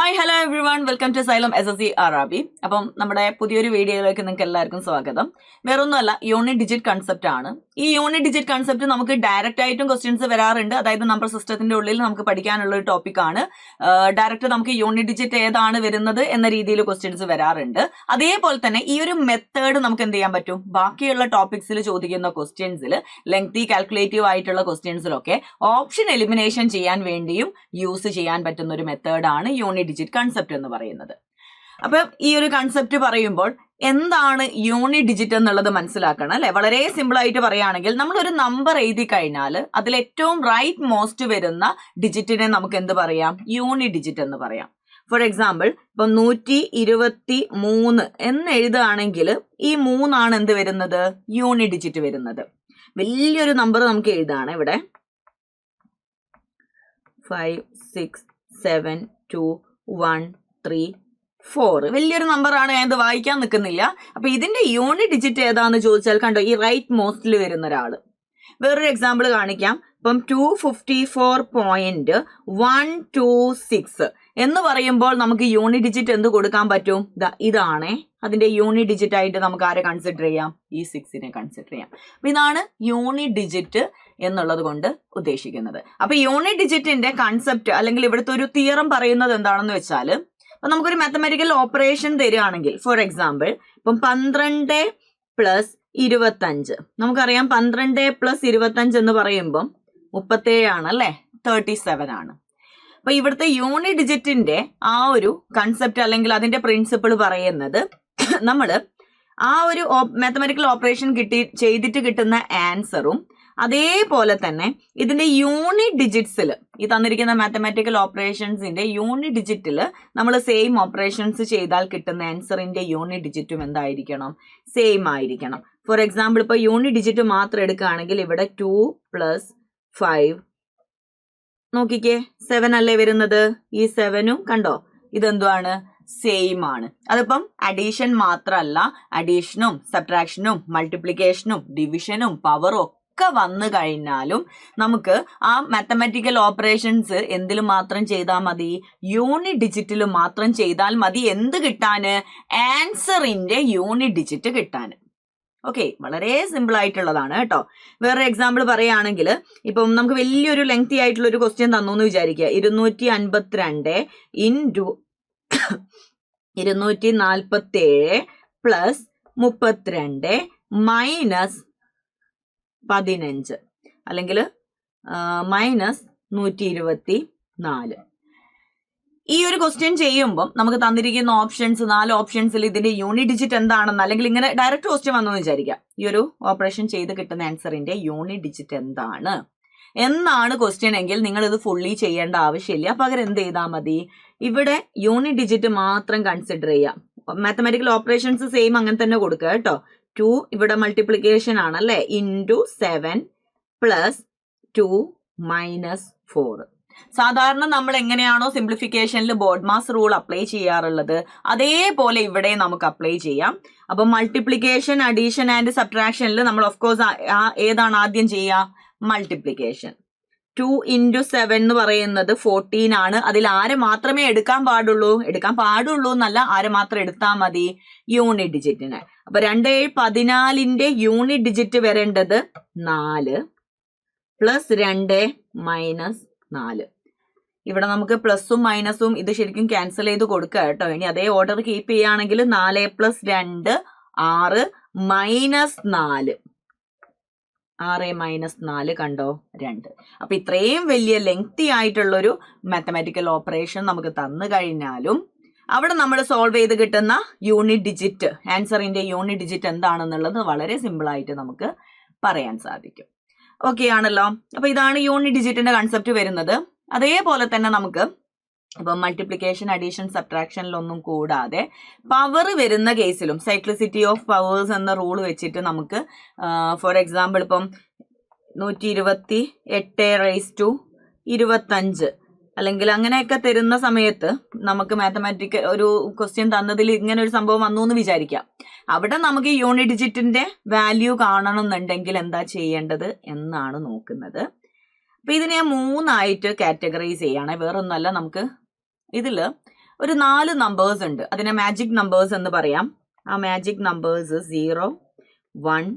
Hi hello everyone welcome to Xylem SSC അറാബി. അപ്പം നമ്മുടെ പുതിയൊരു വീഡിയോയിലേക്ക് നിങ്ങൾക്ക് എല്ലാവർക്കും സ്വാഗതം. വേറൊന്നുമല്ല, യൂണിറ്റ് ഡിജിറ്റ് കൺസെപ്റ്റ് ആണ്. ഈ യൂണിറ്റ് ഡിജിറ്റ് കൺസെപ്റ്റ് നമുക്ക് ഡയറക്റ്റ് ആയിട്ടും ക്വസ്റ്റ്യൻസ് വരാറുണ്ട്. അതായത് നമ്പർ സിസ്റ്റത്തിന്റെ ഉള്ളിൽ നമുക്ക് പഠിക്കാനുള്ള ഒരു ടോപ്പിക്കാണ്. ഡയറക്റ്റ് നമുക്ക് യൂണിറ്റ് ഡിജിറ്റ് ഏതാണ് വരുന്നത് എന്ന രീതിയിൽ ക്വസ്റ്റ്യൻസ് വരാറുണ്ട്. അതേപോലെ തന്നെ ഈ ഒരു മെത്തേഡ് നമുക്ക് എന്ത് ചെയ്യാൻ പറ്റും, ബാക്കിയുള്ള ടോപ്പിക്സിൽ ചോദിക്കുന്ന ക്വസ്റ്റ്യൻസിൽ ലെങ്തി കാൽക്കുലേറ്റീവ് ആയിട്ടുള്ള ക്വസ്റ്റ്യൻസിലൊക്കെ ഓപ്ഷൻ എലിമിനേഷൻ ചെയ്യാൻ വേണ്ടിയും യൂസ് ചെയ്യാൻ പറ്റുന്ന ഒരു മെത്തേഡാണ് യൂണിറ്റ് ഡിജിറ്റ് കൺസെപ്റ്റ് എന്ന് പറയുന്നത്. അപ്പൊ ഈ ഒരു കൺസെപ്റ്റ് പറയുമ്പോൾ എന്താണ് യൂണിറ്റ് ഡിജിറ്റ് എന്നുള്ളത് മനസ്സിലാക്കണം അല്ലെ. വളരെ സിമ്പിൾ ആയിട്ട് പറയുകയാണെങ്കിൽ നമ്മൾ ഒരു നമ്പർ എഴുതി കഴിഞ്ഞാൽ അതിൽ ഏറ്റവും റൈറ്റ് മോസ്റ്റ് വരുന്ന ഡിജിറ്റിനെ നമുക്ക് എന്ത് പറയാം, യൂണിറ്റ് ഡിജിറ്റ് എന്ന് പറയാം. ഫോർ എക്സാമ്പിൾ ഇപ്പൊ 123 എന്ന് എഴുതുകയാണെങ്കിൽ ഈ 3 എന്ത് വരുന്നത്, യൂണിറ്റ് ഡിജിറ്റ് വരുന്നത്. വലിയൊരു നമ്പർ നമുക്ക് എഴുതാണ് ഇവിടെ 5 6 7 2 1 3 4 വലിയൊരു നമ്പറാണ്, ഞാൻ ഇത് വായിക്കാൻ നിൽക്കുന്നില്ല. അപ്പൊ ഇതിന്റെ യൂണിറ്റ് ഡിജിറ്റ് ഏതാന്ന് ചോദിച്ചാൽ കണ്ടോ, ഈ റൈറ്റ് മോസ്റ്റിൽ വരുന്ന ഒരാള്. വേറൊരു എക്സാമ്പിൾ കാണിക്കാം. ഇപ്പം 254.126 എന്ന് പറയുമ്പോൾ നമുക്ക് യൂണിറ്റ് ഡിജിറ്റ് എന്ത് കൊടുക്കാൻ പറ്റും, ഇതാണേ അതിന്റെ യൂണിറ്റ് ഡിജിറ്റ് ആയിട്ട് നമുക്ക് ആരെ കൺസിഡർ ചെയ്യാം, ഈ 6നെ കൺസിഡർ ചെയ്യാം. അപ്പൊ ഇതാണ് യൂണിറ്റ് ഡിജിറ്റ് എന്നുള്ളത് കൊണ്ട് ഉദ്ദേശിക്കുന്നത്. അപ്പൊ യൂണിറ്റ് ഡിജിറ്റിന്റെ കൺസെപ്റ്റ് അല്ലെങ്കിൽ ഇവിടുത്തെ ഒരു തിയറം പറയുന്നത് എന്താണെന്ന് വെച്ചാൽ, അപ്പൊ നമുക്കൊരു മാത്തമാറ്റിക്കൽ ഓപ്പറേഷൻ തരികയാണെങ്കിൽ ഫോർ എക്സാമ്പിൾ ഇപ്പം 12 + 25 നമുക്കറിയാം. 12 + 25 എന്ന് പറയുമ്പം 37 ആണല്ലേ, 37 ആണ്. അപ്പൊ ഇവിടുത്തെ യൂണിറ്റ് ഡിജിറ്റിന്റെ ആ ഒരു കൺസെപ്റ്റ് അല്ലെങ്കിൽ അതിന്റെ പ്രിൻസിപ്പിൾ പറയുന്നത്, നമ്മള് ആ ഒരു മാത്തമാറ്റിക്കൽ ഓപ്പറേഷൻ ചെയ്തിട്ട് കിട്ടുന്ന ആൻസറും അതേപോലെ തന്നെ ഇതിന്റെ യൂണിറ്റ് ഡിജിറ്റ്സിൽ ഈ തന്നിരിക്കുന്ന മാത്തമാറ്റിക്കൽ ഓപ്പറേഷൻസിന്റെ യൂണിറ്റ് ഡിജിറ്റിൽ നമ്മൾ സെയിം ഓപ്പറേഷൻസ് ചെയ്താൽ കിട്ടുന്ന ആൻസറിന്റെ യൂണിറ്റ് ഡിജിറ്റും എന്തായിരിക്കണം, സെയിം ആയിരിക്കണം. ഫോർ എക്സാമ്പിൾ ഇപ്പൊ യൂണിറ്റ് ഡിജിറ്റ് മാത്രം എടുക്കുകയാണെങ്കിൽ ഇവിടെ 2 + 5 നോക്കിക്കേ 7 അല്ലേ വരുന്നത്. ഈ 7ഉം കണ്ടോ ഇതെന്തുവാണ്, സെയിം ആണ്. അതിപ്പം അഡീഷൻ മാത്രമല്ല, അഡീഷനും സബ്ട്രാക്ഷനും മൾട്ടിപ്ലിക്കേഷനും ഡിവിഷനും പവറും ഒക്കെ വന്നു കഴിഞ്ഞാലും നമുക്ക് ആ മാത്തമാറ്റിക്കൽ ഓപ്പറേഷൻസ് എന്തിൽ മാത്രം ചെയ്താൽ മതി, യൂണിറ്റ് ഡിജിറ്റിൽ മാത്രം ചെയ്താൽ മതി. എന്ത് കിട്ടാന്, ആൻസറിന്റെ യൂണിറ്റ് ഡിജിറ്റ് കിട്ടാന്. ഓക്കെ, വളരെ സിമ്പിൾ ആയിട്ടുള്ളതാണ് കേട്ടോ. വേറെ എക്സാമ്പിൾ പറയുകയാണെങ്കിൽ ഇപ്പം നമുക്ക് വലിയൊരു ലെങ്തി ആയിട്ടുള്ള ഒരു ക്വസ്റ്റ്യൻ തന്നു എന്ന് വിചാരിക്കുക. 252 × 247 + 32 - 15 അല്ലെങ്കിൽ -124. ഈ ഒരു ക്വസ്റ്റ്യൻ ചെയ്യുമ്പോൾ നമുക്ക് തന്നിരിക്കുന്ന ഓപ്ഷൻസ് 4 ഓപ്ഷൻസിൽ ഇതിന്റെ യൂണിറ്റ് ഡിജിറ്റ് എന്താണെന്ന്, അല്ലെങ്കിൽ ഇങ്ങനെ ഡയറക്റ്റ് ക്വസ്റ്റ്യൻ വന്നു വിചാരിക്കാം, ഈ ഒരു ഓപ്പറേഷൻ ചെയ്ത് കിട്ടുന്ന ആൻസറിന്റെ യൂണിറ്റ് ഡിജിറ്റ് എന്താണ് എന്നാണ് ക്വസ്റ്റ്യൻ എങ്കിൽ നിങ്ങൾ ഇത് ഫുള്ളി ചെയ്യേണ്ട ആവശ്യമില്ല. പകരം എന്ത് ചെയ്താൽ മതി, ഇവിടെ യൂണിറ്റ് ഡിജിറ്റ് മാത്രം കൺസിഡർ ചെയ്യാം. മാത്തമാറ്റിക്കൽ ഓപ്പറേഷൻസ് സെയിം അങ്ങനെ തന്നെ കൊടുക്കുക കേട്ടോ. 2 ഇവിടെ മൾട്ടിപ്ലിക്കേഷൻ ആണല്ലേ, × 7 + 2 - 4. സാധാരണ നമ്മൾ എങ്ങനെയാണോ സിംപ്ലിഫിക്കേഷനിൽ ബോഡ്മാസ് റൂൾ അപ്ലൈ ചെയ്യാറുള്ളത് അതേപോലെ ഇവിടെ നമുക്ക് അപ്ലൈ ചെയ്യാം. അപ്പൊ മൾട്ടിപ്ലിക്കേഷൻ, അഡീഷൻ ആൻഡ് സബ്ട്രാക്ഷനിൽ നമ്മൾ ഓഫ് കോഴ്സ് ഏതാണ് ആദ്യം ചെയ്യുക, മൾട്ടിപ്ലിക്കേഷൻ. 2 × 7 എന്ന് പറയുന്നത് 14 ആണ്. അതിൽ ആരെ മാത്രമേ എടുക്കാൻ പാടുള്ളൂ എന്നല്ല, ആരെ മാത്രം എടുത്താൽ മതി, യൂണിറ്റ് ഡിജിറ്റിന്. അപ്പൊ 2 7 14ന്റെ യൂണിറ്റ് ഡിജിറ്റ് വരേണ്ടത് 4 + 2 - 4. ഇവിടെ നമുക്ക് പ്ലസും മൈനസും ഇത് ശരിക്കും ക്യാൻസൽ ചെയ്ത് കൊടുക്കുക കേട്ടോ. ഇനി അതേ ഓർഡർ കീപ്പ് ചെയ്യുകയാണെങ്കിൽ 4 + 2 6 -4 6 - 4 കണ്ടോ 2. അപ്പൊ ഇത്രയും വലിയ ലെങ്തി ആയിട്ടുള്ളൊരു മാത്തമാറ്റിക്കൽ ഓപ്പറേഷൻ നമുക്ക് തന്നു കഴിഞ്ഞാലും അവിടെ നമ്മൾ സോൾവ് ചെയ്ത് കിട്ടുന്ന യൂണിറ്റ് ഡിജിറ്റ്, ആൻസറിന്റെ യൂണിറ്റ് ഡിജിറ്റ് എന്താണെന്നുള്ളത് വളരെ സിമ്പിൾ ആയിട്ട് നമുക്ക് പറയാൻ സാധിക്കും. ഓക്കെ ആണല്ലോ. അപ്പൊ ഇതാണ് യൂണിറ്റ് ഡിജിറ്റിന്റെ കൺസെപ്റ്റ് വരുന്നത്. അതേപോലെ തന്നെ നമുക്ക് ഇപ്പൊ മൾട്ടിപ്ലിക്കേഷൻ, അഡീഷൻ, സബ്ട്രാക്ഷനിലൊന്നും കൂടാതെ പവർ വരുന്ന കേസിലും സൈക്ലിസിറ്റി ഓഫ് പവേഴ്സ് എന്ന റൂൾ വെച്ചിട്ട് നമുക്ക് ഫോർ എക്സാമ്പിൾ ഇപ്പം 128 × 25 അങ്ങനെയൊക്കെ തരുന്ന സമയത്ത് നമുക്ക് മാത്തമാറ്റിക്കൽ ഒരു ക്വസ്റ്റ്യൻ തന്നതിൽ ഇങ്ങനെ ഒരു സംഭവം വന്നു എന്ന് വിചാരിക്കാം. അവിടെ നമുക്ക് യൂണിറ്റ് ഡിജിറ്റിന്റെ വാല്യൂ കാണണം എന്നുണ്ടെങ്കിൽ എന്താ ചെയ്യേണ്ടത് എന്നാണ് നോക്കുന്നത്. അപ്പൊ ഇതിനെ 3 ആയിട്ട് കാറ്റഗറൈസ് ചെയ്യാണ്. വേറൊന്നുമല്ല, നമുക്ക് ഇതിൽ ഒരു 4 നമ്പേഴ്സ് ഉണ്ട്, അതിനെ മാജിക് നമ്പേഴ്സ് എന്ന് പറയാം. ആ മാജിക് നമ്പേഴ്സ് 0, 1,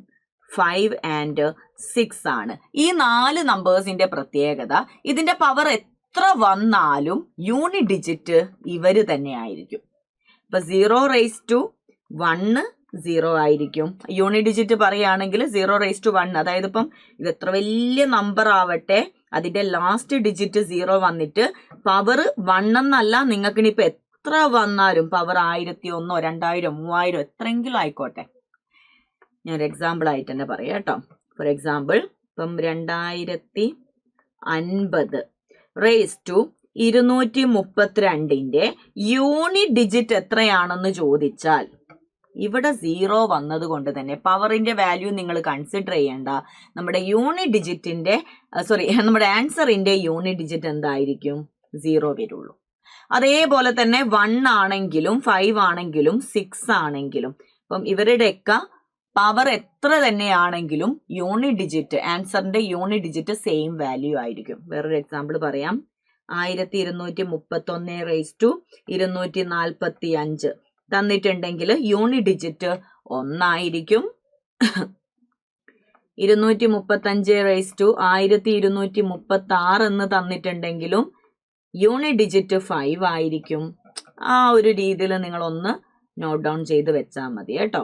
5 ആൻഡ് 6 ആണ്. ഈ 4 നമ്പേഴ്സിന്റെ പ്രത്യേകത, ഇതിന്റെ പവർ എത്ര വന്നാലും യൂണിറ്റ് ഡിജിറ്റ് ഇവര് തന്നെ ആയിരിക്കും. ഇപ്പൊ 0⁻1 0 ആയിരിക്കും. യൂണിറ്റ് ഡിജിറ്റ് പറയുകയാണെങ്കിൽ 0⁻1, അതായത് ഇപ്പം ഇത് എത്ര വലിയ നമ്പർ ആവട്ടെ, അതിന്റെ ലാസ്റ്റ് ഡിജിറ്റ് 0 വന്നിട്ട് പവർ 1 എന്നല്ല, നിങ്ങൾക്ക് ഇനിയിപ്പോ എത്ര വന്നാലും പവർ 1001, 2000, 3000 എത്രയെങ്കിലും ആയിക്കോട്ടെ. ഞാനൊരു എക്സാമ്പിൾ ആയിട്ട് തന്നെ പറയാം കേട്ടോ. ഫോർ എക്സാമ്പിൾ, ഇപ്പം 2050⁻232ന്റെ യൂണിറ്റ് ഡിജിറ്റ് എത്രയാണെന്ന് ചോദിച്ചാൽ ഇവിടെ 0 വന്നത് കൊണ്ട് തന്നെ പവറിന്റെ വാല്യൂ നിങ്ങൾ കൺസിഡർ ചെയ്യേണ്ട. നമ്മുടെ യൂണിറ്റ് ഡിജിറ്റിന്റെ നമ്മുടെ ആൻസറിന്റെ യൂണിറ്റ് ഡിജിറ്റ് എന്തായിരിക്കും? 0 വരുള്ളൂ. അതേപോലെ തന്നെ 1 ആണെങ്കിലും 5 ആണെങ്കിലും 6 ആണെങ്കിലും ഇപ്പം ഇവരുടെയൊക്കെ പവർ എത്ര തന്നെയാണെങ്കിലും യൂണിറ്റ് ഡിജിറ്റ്, ആൻസറിന്റെ യൂണിറ്റ് ഡിജിറ്റ് സെയിം വാല്യൂ ആയിരിക്കും. വേറൊരു എക്സാമ്പിൾ പറയാം. 1231/245 തന്നിട്ടുണ്ടെങ്കിൽ യൂണിറ്റ് ഡിജിറ്റ് 1 ആയിരിക്കും. 235/1236 എന്ന് തന്നിട്ടുണ്ടെങ്കിലും യൂണിറ്റ് ഡിജിറ്റ് 5 ആയിരിക്കും. ആ ഒരു രീതിയിൽ നിങ്ങൾ ഒന്ന് നോട്ട് ഡൗൺ ചെയ്ത് വെച്ചാൽ മതി കേട്ടോ.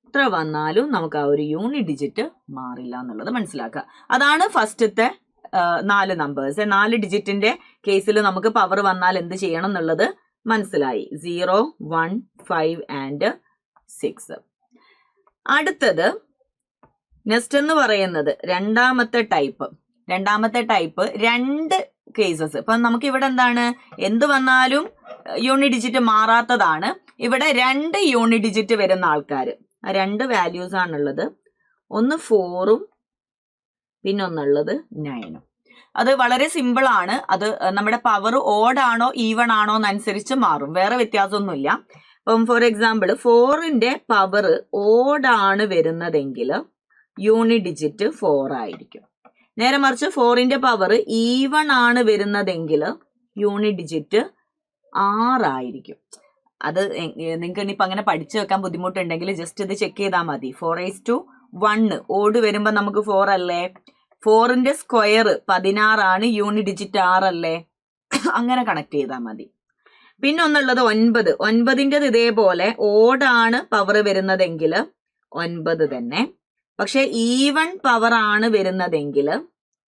എത്ര വന്നാലും നമുക്ക് ആ ഒരു യൂണിറ്റ് ഡിജിറ്റ് മാറില്ല എന്നുള്ളത് മനസ്സിലാക്കുക. അതാണ് ഫസ്റ്റത്തെ 4 നമ്പേഴ്സ്. 4 ഡിജിറ്റിന്റെ കേസിൽ നമുക്ക് പവർ വന്നാൽ എന്ത് ചെയ്യണം എന്നുള്ളത് മനസ്സിലായി. 0, 1, 5 ആൻഡ് 6. അടുത്തത് നെക്സ്റ്റ് എന്ന് പറയുന്നത് രണ്ടാമത്തെ ടൈപ്പ് 2 കേസസ്. ഇപ്പൊ നമുക്ക് ഇവിടെ എന്താണ്, എന്ത് വന്നാലും യൂണിറ്റ് ഡിജിറ്റ് മാറാത്തതാണ്. ഇവിടെ 2 യൂണിറ്റ് ഡിജിറ്റ് വരുന്ന ആൾക്കാർ, ആ 2 വാല്യൂസ് ആണുള്ളത്. ഒന്ന് 4ഉം പിന്നെ ഒന്നുള്ളത് 9ഉം. അത് വളരെ സിമ്പിൾ ആണ്. അത് നമ്മുടെ പവർ ഓഡ് ആണോ ഈവൺ ആണോ എന്നനുസരിച്ച് മാറും, വേറെ വ്യത്യാസമൊന്നുമില്ല. അപ്പം ഫോർ എക്സാമ്പിൾ 4ന്റെ പവർ ഓഡ് ആണ് വരുന്നതെങ്കിൽ യൂണിറ്റ് ഡിജിറ്റ് 4 ആയിരിക്കും. നേരെ മറിച്ച് 4ന്റെ പവർ ഈവൺ ആണ് വരുന്നതെങ്കിൽ യൂണിറ്റ് ഡിജിറ്റ് 6 ആയിരിക്കും. അത് നിങ്ങൾക്ക് ഇനിയിപ്പോൾ അങ്ങനെ പഠിച്ചു വെക്കാൻ ബുദ്ധിമുട്ടുണ്ടെങ്കിൽ ജസ്റ്റ് ഇത് ചെക്ക് ചെയ്താൽ മതി. 4:1 ഓഡ് വരുമ്പോൾ നമുക്ക് 4 അല്ലേ, 4ന്റെ സ്ക്വയർ 16 ആണ്, യൂണിറ്റ് ഡിജിറ്റ് 6 അല്ലേ, അങ്ങനെ കണക്ട് ചെയ്താൽ മതി. പിന്നെ ഒന്നുള്ളത് 9. 9ൻ്റെത് ഇതേപോലെ ഓഡാണ് പവർ വരുന്നതെങ്കിൽ 9 തന്നെ, പക്ഷെ ഈവൺ പവർ ആണ് വരുന്നതെങ്കിൽ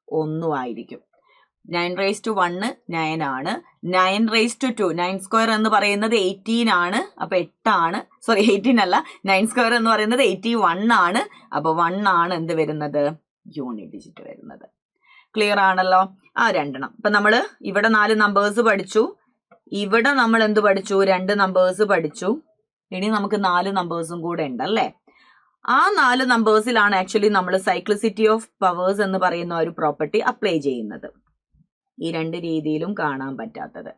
1 ആയിരിക്കും. 9⁻1 9 ആണ്. 9⁻2 9 സ്ക്വയർ എന്ന് പറയുന്നത് 18 ആണ്, അപ്പൊ 8 ആണ്. 18 അല്ല, 9 സ്ക്വയർ എന്ന് പറയുന്നത് 81 ആണ്, അപ്പൊ 1 ആണ് എന്ത് വരുന്നത്, യൂണിറ്റ് ഡിജിറ്റ് വരുന്നത്. ക്ലിയർ ആണല്ലോ ആ 2 ഇപ്പൊ നമ്മള് ഇവിടെ 4 നമ്പേഴ്സ് പഠിച്ചു, ഇവിടെ നമ്മൾ എന്ത് പഠിച്ചു, 2 നമ്പേഴ്സ് പഠിച്ചു. ഇനി നമുക്ക് 4 നമ്പേഴ്സും കൂടെ ഉണ്ടല്ലേ. ആ 4 നമ്പേഴ്സിലാണ് ആക്ച്വലി നമ്മൾ സൈക്ലിസിറ്റി ഓഫ് പവേഴ്സ് എന്ന് പറയുന്ന ഒരു പ്രോപ്പർട്ടി അപ്ലൈ ചെയ്യുന്നത്. ഈ 2 രീതിയിലും കാണാൻ പറ്റാത്തത്.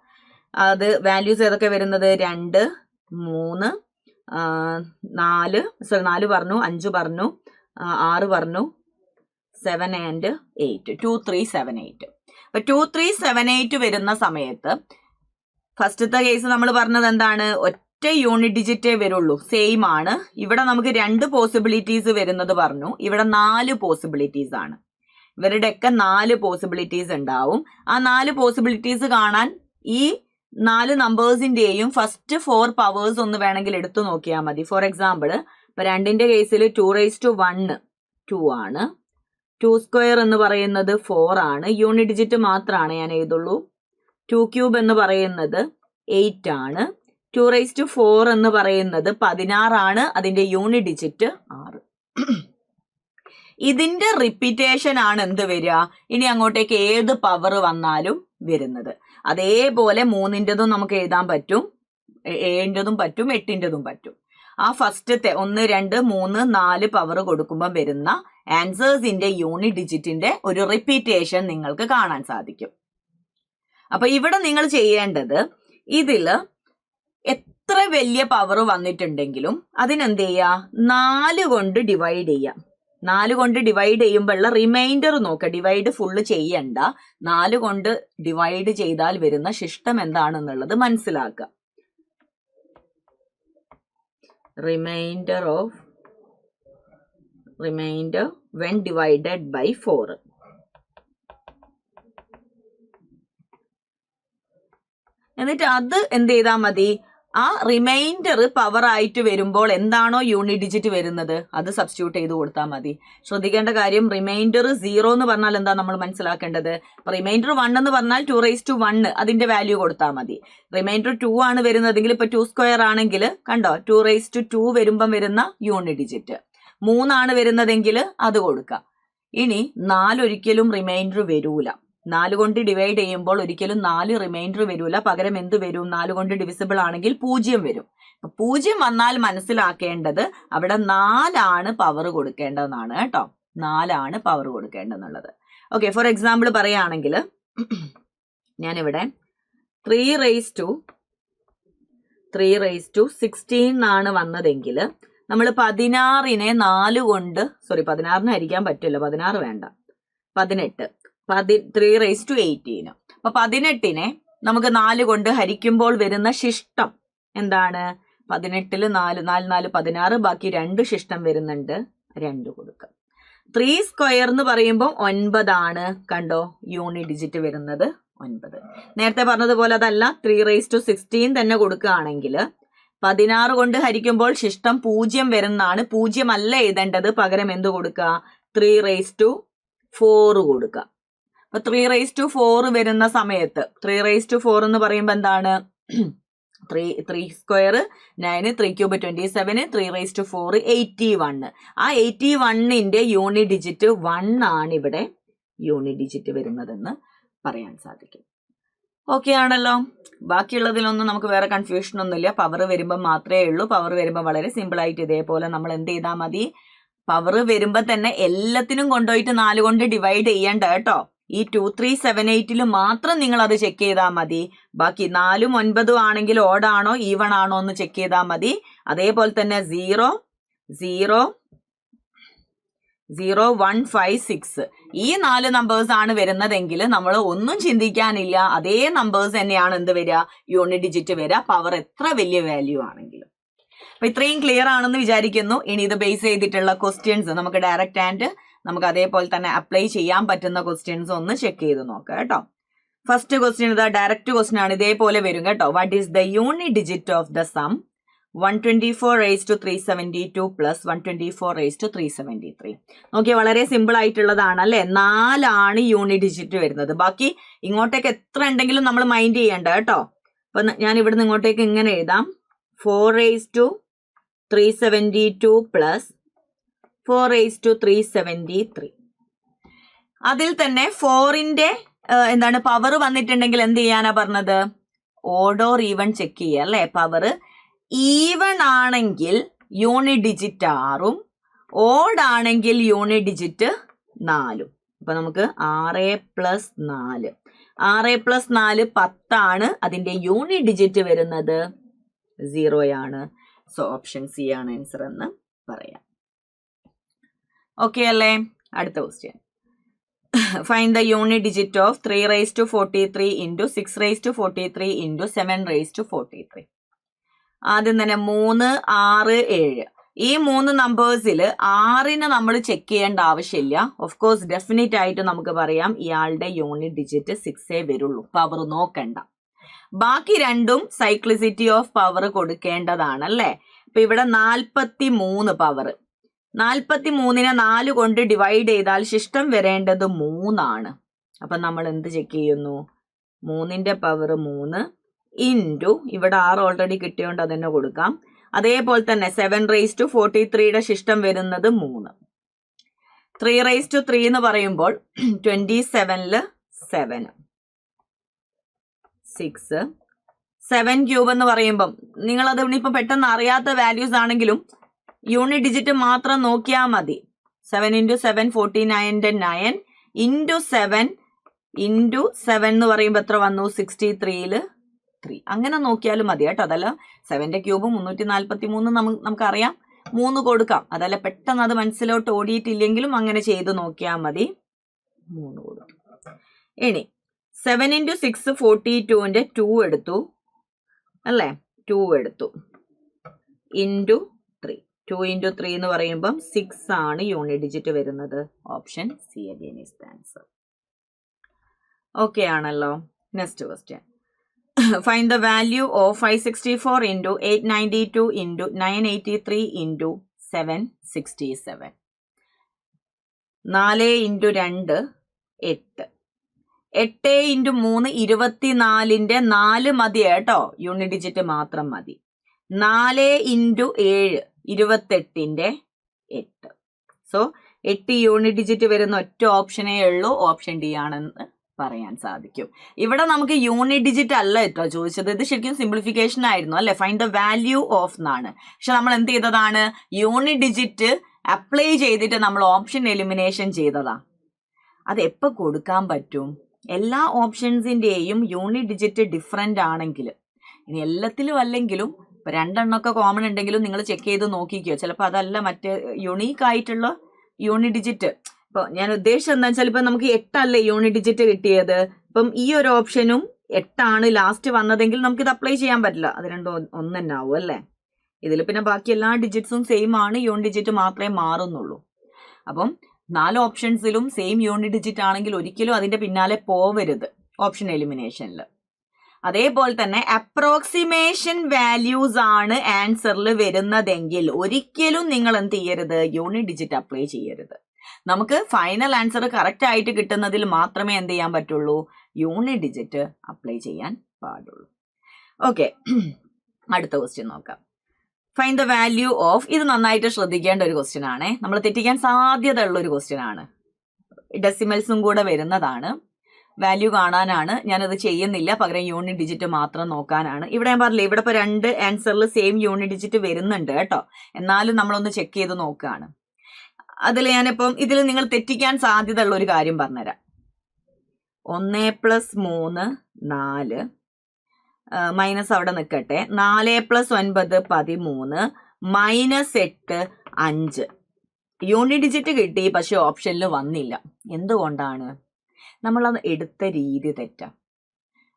അത് വാല്യൂസ് ഏതൊക്കെ വരുന്നത്, 2, 3, 4 പറഞ്ഞു, 5 പറഞ്ഞു, 6 പറഞ്ഞു, 7 ആൻഡ് 8. 2, 3, 7, 8. അപ്പൊ 2, 3, 7, 8 വരുന്ന സമയത്ത് ഫസ്റ്റത്തെ കേസ് നമ്മൾ പറഞ്ഞത് എന്താണ്, ഒറ്റ യൂണിറ്റ് ഡിജിറ്റേ വരുള്ളൂ, സെയിം ആണ്. ഇവിടെ നമുക്ക് 2 പോസിബിലിറ്റീസ് വരുന്നത് പറഞ്ഞു, ഇവിടെ 4 പോസിബിലിറ്റീസ് ആണ്. ഇവരുടെയൊക്കെ 4 പോസിബിലിറ്റീസ് ഉണ്ടാവും. ആ 4 പോസിബിലിറ്റീസ് കാണാൻ ഈ 4 നമ്പേഴ്സിന്റെയും ഫസ്റ്റ് 4 പവേഴ്സ് ഒന്ന് വേണമെങ്കിൽ എടുത്തു നോക്കിയാൽ മതി. ഫോർ എക്സാമ്പിൾ ഇപ്പൊ 2ന്റെ കേസിൽ 2⁻1 2 ആണ്, 2 സ്ക്വയർ എന്ന് പറയുന്നത് 4 ആണ്, യൂണിറ്റ് ഡിജിറ്റ് മാത്രമാണ് ഞാൻ എഴുതുള്ളൂ. 2³ എന്ന് പറയുന്നത് 8 ആണ്, 2⁻4 എന്ന് പറയുന്നത് 16 ആണ്, അതിന്റെ യൂണിറ്റ് ഡിജിറ്റ് 6. ഇതിന്റെ റിപ്പീറ്റേഷൻ ആണ് എന്ത് വരിക, ഇനി അങ്ങോട്ടേക്ക് ഏത് പവർ വന്നാലും വരുന്നത്. അതേപോലെ 3ൻ്റെതും നമുക്ക് എഴുതാൻ പറ്റും, 7ൻ്റെതും പറ്റും, 8ൻ്റെതും പറ്റും. ആ ഫസ്റ്റത്തെ 1, 2, 3, 4 പവർ കൊടുക്കുമ്പോൾ വരുന്ന ആൻസേഴ്സിന്റെ യൂണിറ്റ് ഡിജിറ്റിന്റെ ഒരു റിപ്പീറ്റേഷൻ നിങ്ങൾക്ക് കാണാൻ സാധിക്കും. അപ്പൊ ഇവിടെ നിങ്ങൾ ചെയ്യേണ്ടത്, ഇതില് എത്ര വലിയ പവർ വന്നിട്ടുണ്ടെങ്കിലും അതിനെന്ത് ചെയ്യുക, 4 കൊണ്ട് ഡിവൈഡ് ചെയ്യാം. 4 കൊണ്ട് ഡിവൈഡ് ചെയ്യുമ്പോഴുള്ള റിമൈൻഡർ നോക്കുക. ഡിവൈഡ് ഫുള്ള് ചെയ്യണ്ട, 4 കൊണ്ട് ഡിവൈഡ് ചെയ്താൽ വരുന്ന ശിഷ്ടം എന്താണെന്നുള്ളത് മനസ്സിലാക്കുക. Reminder when divided by 4. എന്നിട്ട് അത് എന്ത് ചെയ്താൽ മതി, ആ റിമൈൻഡർ പവർ ആയിട്ട് വരുമ്പോൾ എന്താണോ യൂണിറ്റ് ഡിജിറ്റ് വരുന്നത് അത് സബ്സ്റ്റിറ്റ്യൂട്ട് ചെയ്ത് കൊടുത്താൽ മതി. ശ്രദ്ധിക്കേണ്ട കാര്യം, റിമൈൻഡർ 0 എന്ന് പറഞ്ഞാൽ എന്താ നമ്മൾ മനസ്സിലാക്കേണ്ടത്. റിമൈൻഡർ 1 എന്ന് പറഞ്ഞാൽ 2⁻1 അതിന്റെ വാല്യൂ കൊടുത്താൽ മതി. റിമൈൻഡർ 2 ആണ് വരുന്നതെങ്കിൽ ഇപ്പൊ 2² ആണെങ്കിൽ കണ്ടോ 2⁻2 വരുമ്പം വരുന്ന യൂണിറ്റ് ഡിജിറ്റ്. 3 ആണ് വരുന്നതെങ്കിൽ അത് കൊടുക്കുക. ഇനി 4 ഒരിക്കലും റിമൈൻഡർ വരൂല. 4 കൊണ്ട് ഡിവൈഡ് ചെയ്യുമ്പോൾ ഒരിക്കലും 4 റിമൈൻഡർ വരൂല. പകരം എന്ത് വരും, 4 കൊണ്ട് ഡിവിസിബിൾ ആണെങ്കിൽ 0 വരും. 0 വന്നാൽ മനസ്സിലാക്കേണ്ടത് അവിടെ 4 പവർ കൊടുക്കേണ്ടതെന്നാണ് കേട്ടോ. 4 പവർ കൊടുക്കേണ്ടതെന്നുള്ളത്. ഓക്കെ, ഫോർ എക്സാമ്പിൾ പറയുകയാണെങ്കിൽ ഞാനിവിടെ 3⁻16 ആണ് വന്നതെങ്കിൽ നമ്മൾ 16നെ 4 കൊണ്ട് 16 ഹരിക്കാൻ പറ്റില്ല, 16 വേണ്ട, 18 3⁻18. അപ്പൊ 18നെ നമുക്ക് 4 കൊണ്ട് ഹരിക്കുമ്പോൾ വരുന്ന ശിഷ്ടം എന്താണ്? 18ൽ 4 16, ബാക്കി 2 ശിഷ്ടം വരുന്നുണ്ട്, 2 കൊടുക്കുക. 3² എന്ന് പറയുമ്പോൾ 9 ആണ്. കണ്ടോ യൂണിറ്റ് ഡിജിറ്റ് വരുന്നത് 9. നേരത്തെ പറഞ്ഞതുപോലെ അതല്ല, 3⁻16 തന്നെ കൊടുക്കുകയാണെങ്കിൽ 16 കൊണ്ട് ഹരിക്കുമ്പോൾ ശിഷ്ടം 0 വരുന്നതാണ്. 0 അല്ല എഴുതേണ്ടത്, പകരം എന്ത് കൊടുക്കുക, 3⁻4 കൊടുക്കുക. അപ്പൊ 3⁻4 വരുന്ന സമയത്ത് 3⁻4 എന്ന് പറയുമ്പോൾ എന്താണ്? 3² 9, 3³ 27, 3⁻4 81. ആ 81ന്റെ യൂണിറ്റ് ഡിജിറ്റ് 1 ആണ് ഇവിടെ യൂണിറ്റ് ഡിജിറ്റ് വരുന്നതെന്ന് പറയാൻ സാധിക്കും. ഓക്കെ ആണല്ലോ. ബാക്കിയുള്ളതിലൊന്നും നമുക്ക് വേറെ കൺഫ്യൂഷൻ ഒന്നുമില്ല. പവർ വരുമ്പോൾ മാത്രമേ ഉള്ളൂ. പവർ വരുമ്പോൾ വളരെ സിമ്പിൾ ആയിട്ട് ഇതേപോലെ നമ്മൾ എന്ത് ചെയ്താൽ മതി, പവർ വരുമ്പോൾ തന്നെ എല്ലാത്തിനും കൊണ്ടുപോയിട്ട് 4 കൊണ്ട് ഡിവൈഡ് ചെയ്യണ്ട കേട്ടോ. ഈ 2378 മാത്രം നിങ്ങൾ അത് ചെക്ക് ചെയ്താൽ മതി. ബാക്കി 4ഉം 9ഉം ആണെങ്കിൽ ഓഡ് ആണോ ഈവൺ ആണോ എന്ന് ചെക്ക് ചെയ്താൽ മതി. അതേപോലെ തന്നെ 0 0 0 1 5 6 ഈ 4 നമ്പേഴ്സ് ആണ് വരുന്നതെങ്കിൽ നമ്മൾ ഒന്നും ചിന്തിക്കാനില്ല. അതേ നമ്പേഴ്സ് തന്നെയാണ് എന്ത് വരിക, യൂണിറ്റ് ഡിജിറ്റ് വരിക, പവർ എത്ര വലിയ വാല്യൂ ആണെങ്കിലും. അപ്പൊ ഇത്രയും ക്ലിയർ ആണെന്ന് വിചാരിക്കുന്നു. ഇനി ഇത് ബേസ് ചെയ്തിട്ടുള്ള ക്വസ്റ്റ്യൻസ് നമുക്ക് ഡയറക്റ്റ് ആൻഡ് നമുക്ക് അതേപോലെ തന്നെ അപ്ലൈ ചെയ്യാൻ പറ്റുന്ന ക്വസ്റ്റ്യൻസ് ഒന്ന് ചെക്ക് ചെയ്ത് നോക്കാം കേട്ടോ. ഫസ്റ്റ് ക്വസ്റ്റ്യൻ ഇതാ, ഡയറക്റ്റ് ക്വസ്റ്റ്യൻ ആണ്, ഇതേപോലെ വരും കേട്ടോ. What is the unit digit of the sum 124⁻372 plus 124⁻373? നോക്കിയാൽ വളരെ സിമ്പിൾ ആയിട്ടുള്ളതാണ് അല്ലെ. 4 യൂണിറ്റ് ഡിജിറ്റ് വരുന്നത്. ബാക്കി ഇങ്ങോട്ടേക്ക് എത്ര ഉണ്ടെങ്കിലും നമ്മൾ മൈൻഡ് ചെയ്യണ്ട കേട്ടോ. അപ്പൊ ഞാൻ ഇവിടുന്ന് ഇങ്ങോട്ടേക്ക് ഇങ്ങനെ എഴുതാം, 4⁻372 പ്ലസ് 4⁻373. അതിൽ തന്നെ 4ന്റെ എന്താണ് പവർ വന്നിട്ടുണ്ടെങ്കിൽ എന്ത് ചെയ്യാനാ പറഞ്ഞത്, ഓഡ് ഓർ ഈവൺ ചെക്ക് ചെയ്യുക അല്ലെ. പവർ ഈവൺ ആണെങ്കിൽ യൂണിറ്റ് ഡിജിറ്റ് 6ഉം ഓഡ് ആണെങ്കിൽ യൂണിറ്റ് ഡിജിറ്റ് 4ഉം. അപ്പൊ നമുക്ക് 6+4 6+4 10 അതിന്റെ യൂണിറ്റ് ഡിജിറ്റ് വരുന്നത് 0 ആണ്. സോ ഓപ്ഷൻ സി ആണ് ആൻസർ എന്ന് പറയാം. ഓക്കെ അല്ലേ. അടുത്ത question, find the unit digit of 3⁻43 into 6⁻43 into 7⁻43. ആദ്യം തന്നെ 3 6 7 ഈ 3 നമ്പേഴ്സിൽ 6നെ നമ്മൾ ചെക്ക് ചെയ്യേണ്ട ആവശ്യമില്ല. ഓഫ് കോഴ്സ് ഡെഫിനറ്റ് ആയിട്ട് നമുക്ക് പറയാം ഇയാളുടെ യൂണിറ്റ് ഡിജിറ്റ് 6 വരുള്ളൂ, പവർ നോക്കണ്ട. ബാക്കി രണ്ടും സൈക്ലിസിറ്റി ഓഫ് പവർ കൊടുക്കേണ്ടതാണ് അല്ലേ. ഇപ്പൊ ഇവിടെ 43 പവർ, 43നെ 4 കൊണ്ട് ഡിവൈഡ് ചെയ്താൽ ശിഷ്ടം വരേണ്ടത് 3 ആണ്. അപ്പൊ നമ്മൾ എന്ത് ചെക്ക് ചെയ്യുന്നു, 3ന്റെ പവർ 3 ഇൻറ്റു ഇവിടെ 6 ഓൾറെഡി കിട്ടിയോണ്ട് അതന്നെ കൊടുക്കാം. അതേപോലെ തന്നെ 7⁻43യുടെ ശിഷ്ടം വരുന്നത് 3. 3⁻3 എന്ന് പറയുമ്പോൾ 27ൽ 7 6 7³ എന്ന് പറയുമ്പം നിങ്ങളത് ഇപ്പൊ പെട്ടെന്ന് അറിയാത്ത വാല്യൂസ് ആണെങ്കിലും യൂണിറ്റ് ഡിജിറ്റ് മാത്രം നോക്കിയാൽ മതി. 7 × 7 49ന്റെ 9 ഇൻറ്റു 7 ഇൻറ്റു 7 എന്ന് പറയുമ്പോൾ എത്ര വന്നു, 63ൽ 3. അങ്ങനെ നോക്കിയാലും മതി കേട്ടോ. അതല്ല 7ന്റെ ക്യൂബ് 343 നമുക്കറിയാം. 3 കൊടുക്കാം. അതല്ല പെട്ടെന്ന് അത് മനസ്സിലോട്ട് ഓടിയിട്ടില്ലെങ്കിലും അങ്ങനെ ചെയ്ത് നോക്കിയാൽ മതി. 3 കൊടുക്കും. ഇനി 7 into 6 42ന്റെ 2 എടുത്തു അല്ലേ, 2 എടുത്തു ഇൻറ്റു 3. 2 into 3 എന്ന് പറയുമ്പം 6 ആണ് യൂണിറ്റ് ഡിജിറ്റ് വരുന്നത്. Option C again is the answer. Okay ആണല്ലോ. Next question. Find the value of 564 into 892 into 983 into 767. 4 into 2 8. 8 into 3 24ന്റെ 4 മതി കേട്ടോ, യൂണിറ്റ് ഡിജിറ്റ് മാത്രം മതി. 4 into 7 28ന്റെ 8. സോ 8 യൂണിറ്റ് ഡിജിറ്റ് വരുന്ന ഒറ്റ ഓപ്ഷനേ ഉള്ളൂ, ഓപ്ഷൻ ഡി ആണെന്ന് പറയാൻ സാധിക്കും. ഇവിടെ നമുക്ക് യൂണിറ്റ് ഡിജിറ്റ് അല്ല കേട്ടോ ചോദിച്ചത്, ഇത് ശരിക്കും സിംപ്ലിഫിക്കേഷൻ ആയിരുന്നു അല്ലെ, ഫൈൻഡ് ദ വാല്യൂ ഓഫ് എന്നാണ്. പക്ഷെ നമ്മൾ എന്ത് ചെയ്തതാണ്, യൂണിറ്റ് ഡിജിറ്റ് അപ്ലൈ ചെയ്തിട്ട് നമ്മൾ ഓപ്ഷൻ എലിമിനേഷൻ ചെയ്തതാ. അത് എപ്പോൾ കൊടുക്കാൻ പറ്റും? എല്ലാ ഓപ്ഷൻസിന്റെയും യൂണിറ്റ് ഡിജിറ്റ് ഡിഫറെന്റ് ആണെങ്കിൽ, ഇനി എല്ലാത്തിലും അല്ലെങ്കിലും ഇപ്പൊ 2 എണ്ണമൊക്കെ കോമൺ ഉണ്ടെങ്കിലും നിങ്ങൾ ചെക്ക് ചെയ്ത് നോക്കിക്കോ, ചിലപ്പോൾ അതല്ല മറ്റേ യുണീക്ക് ആയിട്ടുള്ള യൂണിറ്റ് ഡിജിറ്റ്. ഇപ്പൊ ഞാൻ ഉദ്ദേശിച്ചത് എന്താ വെച്ചാൽ ഇപ്പൊ നമുക്ക് 8 അല്ലേ യൂണിറ്റ് ഡിജിറ്റ് കിട്ടിയത്, ഇപ്പം ഈ ഒരു ഓപ്ഷനും 8 ആണ് ലാസ്റ്റ് വന്നതെങ്കിൽ നമുക്ക് ഇത് അപ്ലൈ ചെയ്യാൻ പറ്റില്ല, അത് രണ്ടും ഒന്ന് തന്നെ ആവും അല്ലേ. ഇതിൽ പിന്നെ ബാക്കി എല്ലാ ഡിജിറ്റ്സും സെയിം ആണ്, യൂണിറ്റ് ഡിജിറ്റ് മാത്രമേ മാറുന്നുള്ളൂ. അപ്പം 4 ഓപ്ഷൻസിലും സെയിം യൂണിറ്റ് ഡിജിറ്റ് ആണെങ്കിൽ ഒരിക്കലും അതിന്റെ പിന്നാലെ പോവരുത് ഓപ്ഷൻ എലിമിനേഷനിൽ. അതേപോലെ തന്നെ അപ്രോക്സിമേഷൻ വാല്യൂസ് ആണ് ആൻസറിൽ വരുന്നതെങ്കിൽ ഒരിക്കലും നിങ്ങൾ എന്ത് ചെയ്യരുത്, യൂണിറ്റ് ഡിജിറ്റ് അപ്ലൈ ചെയ്യരുത്. നമുക്ക് ഫൈനൽ ആൻസർ കറക്റ്റ് ആയിട്ട് കിട്ടുന്നതിൽ മാത്രമേ എന്ത് ചെയ്യാൻ പറ്റുള്ളൂ, യൂണിറ്റ് ഡിജിറ്റ് അപ്ലൈ ചെയ്യാൻ പാടുള്ളൂ. ഓക്കെ, അടുത്ത ക്വസ്റ്റ്യൻ നോക്കാം. Find the value of. ഇത് നന്നായിട്ട് ശ്രദ്ധിക്കേണ്ട ഒരു ക്വസ്റ്റ്യൻ ആണ്, നമ്മൾ തെറ്റിക്കാൻ സാധ്യത ഉള്ള ഒരു ക്വസ്റ്റ്യൻ ആണ്. ഡെസിമൽസും കൂടെ വരുന്നതാണ്. വാല്യൂ കാണാനാണ് ഞാനത് ചെയ്യുന്നില്ല, പകരം യൂണിറ്റ് ഡിജിറ്റ് മാത്രം നോക്കാനാണ്. ഇവിടെ ഞാൻ പറഞ്ഞില്ല, ഇവിടെ ഇപ്പോൾ 2 ആൻസറിൽ സെയിം യൂണിറ്റ് ഡിജിറ്റ് വരുന്നുണ്ട് കേട്ടോ, എന്നാലും നമ്മളൊന്ന് ചെക്ക് ചെയ്ത് നോക്കുകയാണ്. അതിൽ ഞാനിപ്പം ഇതിൽ നിങ്ങൾ തെറ്റിക്കാൻ സാധ്യത ഉള്ള ഒരു കാര്യം പറഞ്ഞുതരാം. 1 + 3 4, മൈനസ് അവിടെ നിൽക്കട്ടെ, 4 + 9 13, -8 5. യൂണിറ്റ് ഡിജിറ്റ് കിട്ടി, പക്ഷെ ഓപ്ഷനിൽ വന്നില്ല. എന്തുകൊണ്ടാണ്? നമ്മളത് എടുത്ത രീതി തെറ്റാം.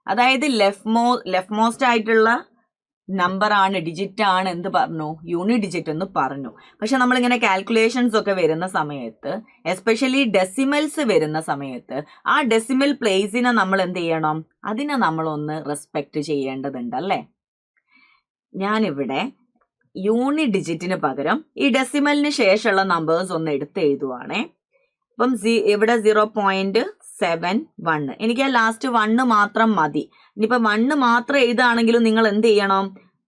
അതായത് ലെഫ്റ്റ് മോസ്റ്റ് ആയിട്ടുള്ള നമ്പർ ആണ്, ഡിജിറ്റ് ആണ്, എന്ത് പറഞ്ഞു, യൂണിറ്റ് ഡിജിറ്റ് എന്ന് പറഞ്ഞു. പക്ഷെ നമ്മളിങ്ങനെ കാൽക്കുലേഷൻസ് ഒക്കെ വരുന്ന സമയത്ത്, എസ്പെഷ്യലി ഡെസിമൽസ് വരുന്ന സമയത്ത്, ആ ഡെസിമൽ പ്ലേസിനെ നമ്മൾ എന്ത് ചെയ്യണം, അതിനെ നമ്മളൊന്ന് റെസ്പെക്ട് ചെയ്യേണ്ടതുണ്ട് അല്ലേ. ഞാനിവിടെ യൂണിറ്റ് ഡിജിറ്റിന് പകരം ഈ ഡെസിമലിന് ശേഷമുള്ള നമ്പേഴ്സ് ഒന്ന് എടുത്ത് എഴുതുവാണേ. അപ്പം ഇവിടെ 0.71, എനിക്ക് ആ ലാസ്റ്റ് 1 മാത്രം മതി. ഇനിയിപ്പോൾ 1 മാത്രം എഴുതുകയാണെങ്കിലും നിങ്ങൾ എന്ത് ചെയ്യണം,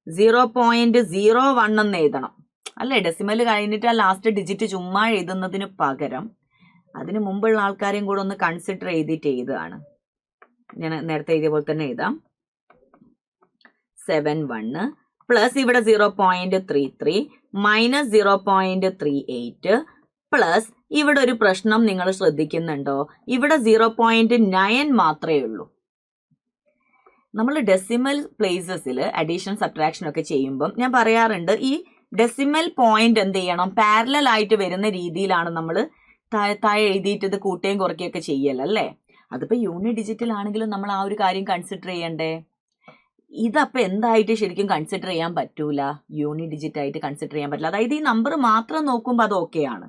0.01 എന്ന് എഴുതണം അല്ലേ. ഡെസിമൽ കഴിഞ്ഞിട്ട് ആ ലാസ്റ്റ് ഡിജിറ്റ് ചുമ്മാ എഴുതുന്നതിന് പകരം അതിന് മുമ്പുള്ള ആൾക്കാരെയും കൂടെ ഒന്ന് കൺസിഡർ ചെയ്തിട്ട് എഴുതുകയാണ്. ഞാൻ നേരത്തെ എഴുതിയ പോലെ തന്നെ എഴുതാം. 71 പ്ലസ് ഇവിടെ 0.33 മൈനസ് 0.38 പ്ലസ് ഇവിടെ ഒരു പ്രശ്നം നിങ്ങൾ ശ്രദ്ധിക്കുന്നുണ്ടോ, ഇവിടെ 0.9 മാത്രമേ ഉള്ളൂ. നമ്മൾ ഡെസിമൽ പ്ലേസസിൽ അഡീഷൻ സബ്ട്രാക്ഷൻ ഒക്കെ ചെയ്യുമ്പം ഞാൻ പറയാറുണ്ട്, ഈ ഡെസിമൽ പോയിന്റ് എന്ത് ചെയ്യണം, പാരലൽ ആയിട്ട് വരുന്ന രീതിയിലാണ് നമ്മൾ താഴെ എഴുതിയിട്ട് ഇത് കൂട്ടുകയും കുറയ്ക്കുകയൊക്കെ ചെയ്യലല്ലേ. അതിപ്പോൾ യൂണിറ്റ് ഡിജിറ്റിലാണെങ്കിലും നമ്മൾ ആ ഒരു കാര്യം കൺസിഡർ ചെയ്യണ്ടേ. ഇതപ്പോൾ എന്തായിട്ട് ശരിക്കും കൺസിഡർ ചെയ്യാൻ പറ്റൂല, യൂണിറ്റ് ഡിജിറ്റ് ആയിട്ട് കൺസിഡർ ചെയ്യാൻ പറ്റില്ല. അതായത് ഈ നമ്പർ മാത്രം നോക്കുമ്പോൾ അത് ഓക്കെയാണ്,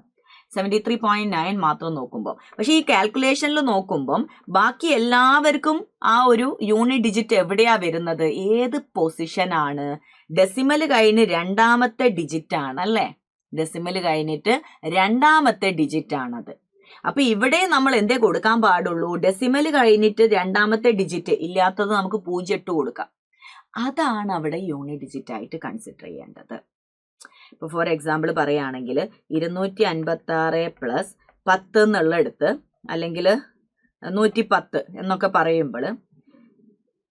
73.9 മാത്രം നോക്കുമ്പോൾ. പക്ഷെ ഈ കാൽക്കുലേഷനിൽ നോക്കുമ്പം ബാക്കി എല്ലാവർക്കും ആ ഒരു യൂണിറ്റ് ഡിജിറ്റ് എവിടെയാ വരുന്നത്, ഏത് പൊസിഷനാണ്, ഡെസിമൽ കഴിഞ്ഞ് 2ാമത്തെ ഡിജിറ്റ് ആണ് അല്ലേ. ഡെസിമൽ കഴിഞ്ഞിട്ട് 2ാമത്തെ ഡിജിറ്റ് ആണത്. അപ്പൊ ഇവിടെ നമ്മൾ എന്തേ കൊടുക്കാൻ പാടുള്ളൂ, ഡെസിമൽ കഴിഞ്ഞിട്ട് 2ാമത്തെ ഡിജിറ്റ് ഇല്ലാത്തത് നമുക്ക് 0 ഇട്ട് കൊടുക്കാം. അതാണ് അവിടെ യൂണിറ്റ് ഡിജിറ്റ് ആയിട്ട് കൺസിഡർ ചെയ്യേണ്ടത്. ഇപ്പോൾ ഫോർ എക്സാമ്പിൾ പറയുകയാണെങ്കിൽ 256 + 10 എന്നുള്ള എടുത്ത്, അല്ലെങ്കിൽ 110 എന്നൊക്കെ പറയുമ്പോൾ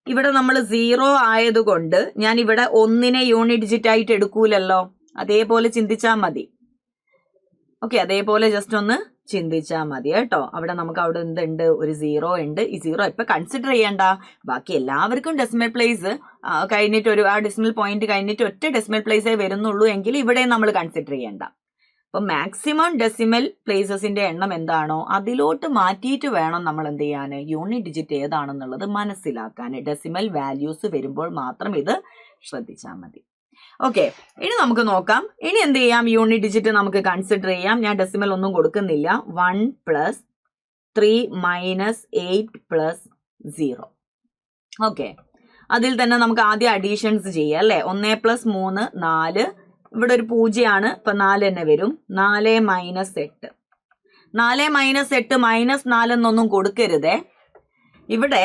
ഇവിടെ നമ്മൾ 0 ആയതുകൊണ്ട് ഞാൻ ഇവിടെ 1നെ യൂണിറ്റ് ഡിജിറ്റ് ആയിട്ട് എടുക്കൂലല്ലോ, അതേപോലെ ചിന്തിച്ചാൽ മതി. ഓക്കെ, അതേപോലെ ജസ്റ്റ് ഒന്ന് ചിന്തിച്ചാൽ മതി കേട്ടോ. അവിടെ നമുക്ക് അവിടെ എന്തുണ്ട്, ഒരു 0 ഉണ്ട്. ഈ 0 ഇപ്പൊ കൺസിഡർ ചെയ്യണ്ട. ബാക്കി എല്ലാവർക്കും ഡെസിമൽ പ്ലേസ് കഴിഞ്ഞിട്ട് ആ ഡെസിമൽ പോയിന്റ് കഴിഞ്ഞിട്ട് ഒറ്റ ഡെസിമൽ പ്ലേസേ വരുന്നുള്ളൂ എങ്കിൽ ഇവിടെ നമ്മൾ കൺസിഡർ ചെയ്യണ്ട. അപ്പൊ മാക്സിമം ഡെസിമൽ പ്ലേസസിന്റെ എണ്ണം എന്താണോ അതിലോട്ട് മാറ്റിയിട്ട് വേണം നമ്മൾ എന്ത് ചെയ്യാൻ, യൂണിറ്റ് ഡിജിറ്റ് ഏതാണെന്നുള്ളത് മനസ്സിലാക്കാൻ. ഡെസിമൽ വാല്യൂസ് വരുമ്പോൾ മാത്രം ഇത് ശ്രദ്ധിച്ചാൽ മതി. ഓക്കെ, ഇനി നമുക്ക് നോക്കാം. ഇനി എന്ത് ചെയ്യാം, യൂണിറ്റ് ഡിജിറ്റ് നമുക്ക് കൺസിഡർ ചെയ്യാം. ഞാൻ ഡെസിമൽ ഒന്നും കൊടുക്കുന്നില്ല. 1 + 3 - 8 + 0. ഓക്കെ, അതിൽ തന്നെ നമുക്ക് ആദ്യം അഡീഷൻസ് ചെയ്യാം അല്ലെ. 1 + 3 4. ഇവിടെ ഒരു 0 ആണ്, ഇപ്പൊ 4 തന്നെ വരും. 4 - 8. 4 - 8 -4 എന്നൊന്നും കൊടുക്കരുതേ. ഇവിടെ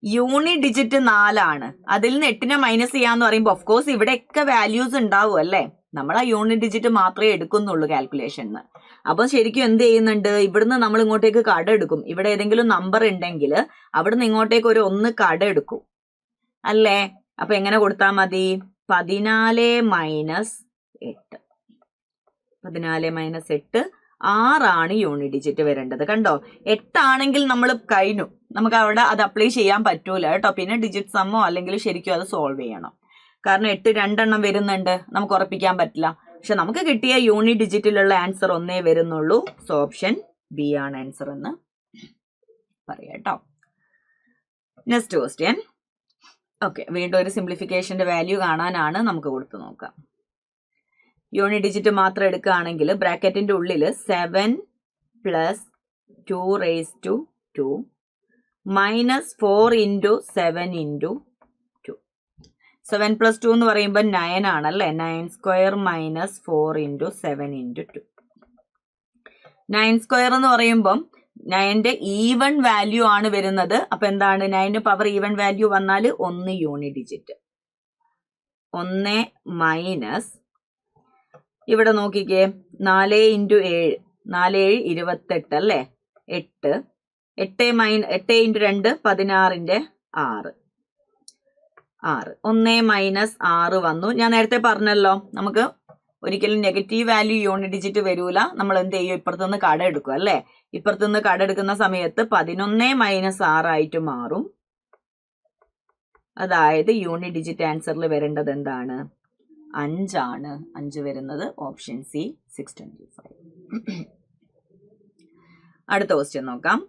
യൂണിറ്റ് ഡിജിറ്റ് 4 ആണ്. അതിൽ നിന്ന് 8നെ മൈനസ് ചെയ്യാന്ന് പറയുമ്പോൾ ഓഫ് കോഴ്സ് ഇവിടെയൊക്കെ വാല്യൂസ് ഉണ്ടാവും അല്ലേ. നമ്മൾ ആ യൂണിറ്റ് ഡിജിറ്റ് മാത്രമേ എടുക്കുന്നുള്ളൂ കാൽക്കുലേഷന്. അപ്പം ശരിക്കും എന്ത് ചെയ്യുന്നുണ്ട്, ഇവിടുന്ന് നമ്മൾ ഇങ്ങോട്ടേക്ക് കട എടുക്കും. ഇവിടെ ഏതെങ്കിലും നമ്പർ ഉണ്ടെങ്കിൽ അവിടുന്ന് ഇങ്ങോട്ടേക്ക് ഒരു 1 കട എടുക്കും അല്ലേ. അപ്പൊ എങ്ങനെ കൊടുത്താൽ മതി, 14 - 8. 14 - 8 6 ആണ് യൂണിറ്റ് ഡിജിറ്റ് വരേണ്ടത്. കണ്ടോ, 8 ആണെങ്കിൽ നമ്മൾ കഴിഞ്ഞു, നമുക്ക് അവിടെ അത് അപ്ലൈ ചെയ്യാൻ പറ്റൂല കേട്ടോ. പിന്നെ ഡിജിറ്റ് സമ്മോ അല്ലെങ്കിൽ ശരിക്കും അത് സോൾവ് ചെയ്യണം. കാരണം 8 2 വരുന്നുണ്ട്, നമുക്ക് ഉറപ്പിക്കാൻ പറ്റില്ല. പക്ഷെ നമുക്ക് കിട്ടിയ യൂണിറ്റ് ഡിജിറ്റിലുള്ള ആൻസർ 1 വരുന്നുള്ളൂ. സോ ഓപ്ഷൻ ബി ആണ് ആൻസർ എന്ന് പറയാം കേട്ടോ. Next question. ഓക്കെ, വീണ്ടും ഒരു സിംപ്ലിഫിക്കേഷന്റെ വാല്യൂ കാണാനാണ്, നമുക്ക് കൊടുത്തു നോക്കാം. യൂണിറ്റ് ഡിജിറ്റ് മാത്രം എടുക്കുകയാണെങ്കിൽ ബ്രാക്കറ്റിന്റെ ഉള്ളിൽ 7 + 2 - 2 -4 × 7 × 2. 7 + 2 എന്ന് പറയുമ്പോൾ 9 ആണല്ലേ. 9² - 4 × 7 × 2. 9² എന്ന് പറയുമ്പം 9ന്റെ ഈവൺ വാല്യൂ ആണ് വരുന്നത്. അപ്പൊ എന്താണ്, 9 പവർ ഈവൺ വാല്യൂ വന്നാൽ 1 യൂണിറ്റ് ഡിജിറ്റ്. 1 മൈനസ് ഇവിടെ നോക്കിക്കേ, 4 × 7 4 7 28 അല്ലേ. 8 8 × 2 16ന്റെ 6 6. 1 - 6 വന്നു. ഞാൻ നേരത്തെ പറഞ്ഞല്ലോ, നമുക്ക് ഒരിക്കലും നെഗറ്റീവ് വാല്യൂ യൂണിറ്റ് ഡിജിറ്റ് വരൂല. നമ്മൾ എന്ത് ചെയ്യും, ഇപ്പുറത്തുനിന്ന് കട എടുക്കും അല്ലേ. ഇപ്പുറത്തുനിന്ന് കട എടുക്കുന്ന സമയത്ത് 11 - 6 ആയിട്ട് മാറും. അതായത് യൂണിറ്റ് ഡിജിറ്റ് ആൻസറിൽ വരേണ്ടത് എന്താണ്, 5 ആണ്. 5 വരുന്നത് ഓപ്ഷൻ സി 625. അടുത്ത ക്വസ്റ്റ്യൻ നോക്കാം.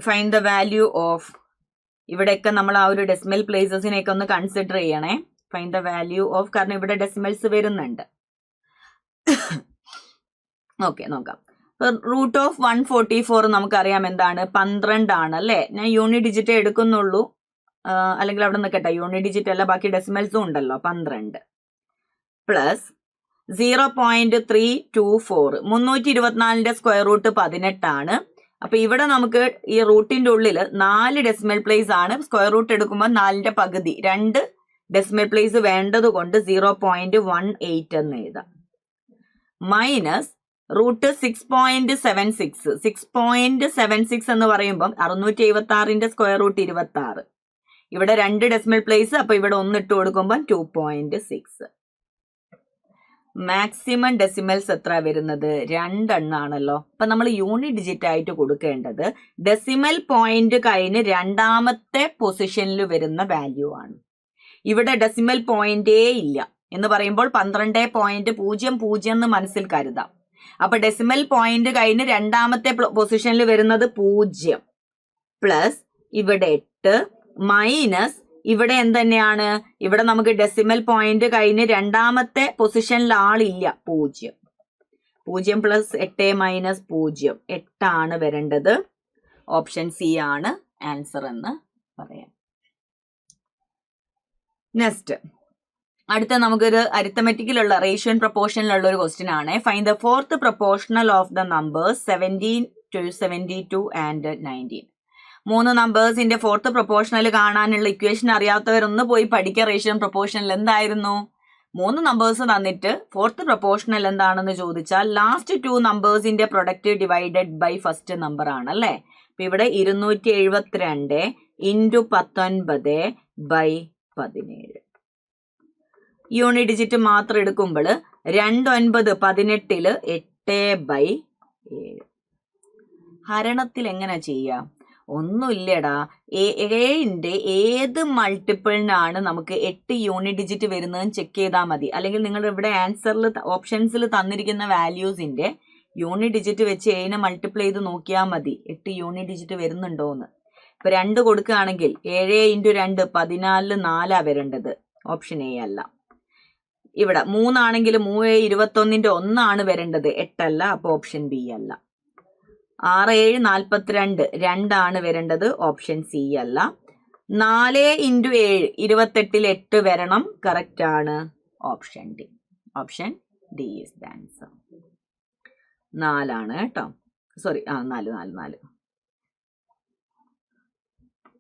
ഫൈൻഡ് ദ വാല്യൂ ഓഫ്, ഇവിടെയൊക്കെ നമ്മൾ ആ ഒരു ഡെസിമൽ പ്ലേസസിനെയൊക്കെ ഒന്ന് കൺസിഡർ ചെയ്യണേ. ഫൈൻഡ് ദ വാല്യൂ ഓഫ്, കാരണം ഇവിടെ ഡെസിമൽസ് വരുന്നുണ്ട്. ഓക്കെ, നോക്കാം. റൂട്ട് ഓഫ് 144 നമുക്കറിയാം എന്താണ്, 12 ആണ് അല്ലേ. ഞാൻ യൂണിറ്റ് ഡിജിറ്റ് എടുക്കുന്നുള്ളൂ, അല്ലെങ്കിൽ അവിടെ നിൽക്കട്ടെ, യൂണിറ്റ് ഡിജിറ്റ് അല്ല ബാക്കി ഡെസിമൽസും ഉണ്ടല്ലോ. 12 പ്ലസ് 0.324. 324ന്റെ സ്ക്വയർ റൂട്ട് 18 ആണ്. അപ്പൊ ഇവിടെ നമുക്ക് ഈ റൂട്ടിന്റെ ഉള്ളിൽ 4 ഡെസിമൽ പ്ലേസ് ആണ്. സ്ക്വയർ റൂട്ട് എടുക്കുമ്പോൾ 4ന്റെ പകുതി 2 ഡെസിമൽ പ്ലേസ് വേണ്ടത് കൊണ്ട് 0.18 എന്ന് എഴുതാം. Minus root 6.76. 6.76 എന്ന് പറയുമ്പോൾ 676ന്റെ സ്ക്വയർ റൂട്ട് 26. ഇവിടെ 2 ഡെസിമൽ പ്ലേസ്, അപ്പൊ ഇവിടെ 1 ഇട്ട് കൊടുക്കുമ്പോൾ 2.6. മാക്സിമം ഡെസിമൽസ് എത്ര വരുന്നത്, 2 എണ്ണാണല്ലോ. അപ്പൊ നമ്മൾ യൂണിറ്റ് ഡിജിറ്റ് ആയിട്ട് കൊടുക്കേണ്ടത് ഡെസിമൽ പോയിന്റ് കഴിഞ്ഞ് 2ാമത്തെ പൊസിഷനിൽ വരുന്ന വാല്യൂ ആണ്. ഇവിടെ ഡെസിമൽ പോയിന്റേ ഇല്ല എന്ന് പറയുമ്പോൾ 12.00 എന്ന് മനസ്സിൽ കരുതാം. അപ്പൊ ഡെസിമൽ പോയിന്റ് കഴിഞ്ഞ് 2ാമത്തെ പൊസിഷനിൽ വരുന്നത് 0 പ്ലസ് ഇവിടെ 8 മൈനസ് ഇവിടെ എന്തെന്നെയാണ്, ഇവിടെ നമുക്ക് ഡെസിമൽ പോയിന്റ് കഴിഞ്ഞ് 2ാമത്തെ പൊസിഷനിൽ ആളില്ല, 0. 0 പ്ലസ് 8 മൈനസ് 0 8 ആണ് വരേണ്ടത്. ഓപ്ഷൻ സി ആണ് ആൻസർ എന്ന് പറയാം. നെക്സ്റ്റ്, അടുത്ത നമുക്കൊരു അരിത്തമെറ്റിക്കിലുള്ള റേഷ്യോ ആൻഡ് പ്രൊപ്പോർഷനിലുള്ള ഒരു ക്വസ്റ്റ്യൻ ആണ്. Find the fourth proportional of the numbers 17 to 72 and 19. 3 നമ്പേഴ്സിന്റെ ഫോർത്ത് പ്രൊപ്പോർഷണൽ കാണാനുള്ള ഇക്വേഷൻ അറിയാത്തവരൊന്ന് പോയി പഠിക്കുക. റേഷ്യോ ആൻഡ് പ്രൊപ്പോർഷണൽ എന്തായിരുന്നു, 3 നമ്പേഴ്സ് തന്നിട്ട് ഫോർത്ത് പ്രൊപ്പോർഷണൽ എന്താണെന്ന് ചോദിച്ചാൽ ലാസ്റ്റ് 2 നമ്പേഴ്സിന്റെ product divided by first number ആണ് അല്ലേ. അപ്പൊ ഇവിടെ 272 × 19/17. യൂണിറ്റ് ഡിജിറ്റ് മാത്രം എടുക്കുമ്പോൾ 2 9 18 8/7. ഹരണത്തിൽ എങ്ങനെ ചെയ്യാം? ഒന്നുമില്ലടാ, ഏഴിന്റെ ഏത് മൾട്ടിപ്പിളിനാണ് നമുക്ക് 8 യൂണിറ്റ് ഡിജിറ്റ് വരുന്നതെന്ന് ചെക്ക് ചെയ്താൽ മതി. അല്ലെങ്കിൽ നിങ്ങൾ ഇവിടെ ആൻസറിൽ ഓപ്ഷൻസിൽ തന്നിരിക്കുന്ന വാല്യൂസിന്റെ യൂണിറ്റ് ഡിജിറ്റ് വെച്ച് ഏഴിനെ മൾട്ടിപ്ലൈ ചെയ്ത് നോക്കിയാൽ മതി 8 യൂണിറ്റ് ഡിജിറ്റ് വരുന്നുണ്ടോന്ന്. ഇപ്പൊ 2 കൊടുക്കുകയാണെങ്കിൽ 7 × 2 14 4 വരേണ്ടത്, ഓപ്ഷൻ എ അല്ല. ഇവിടെ 3 ആണെങ്കിൽ 3 21ന്റെ 1 ആണ് വരേണ്ടത്, 8 അല്ല, അപ്പൊ ഓപ്ഷൻ ബി അല്ല. 6 7 42 2 ആണ് വരേണ്ടത്, ഓപ്ഷൻ സി അല്ല. 4 × 7 28ൽ 8 വരണം, കറക്റ്റ് ആണ്, option D. Option D is the answer. 4 ആണ് കേട്ടോ, സോറി, 4.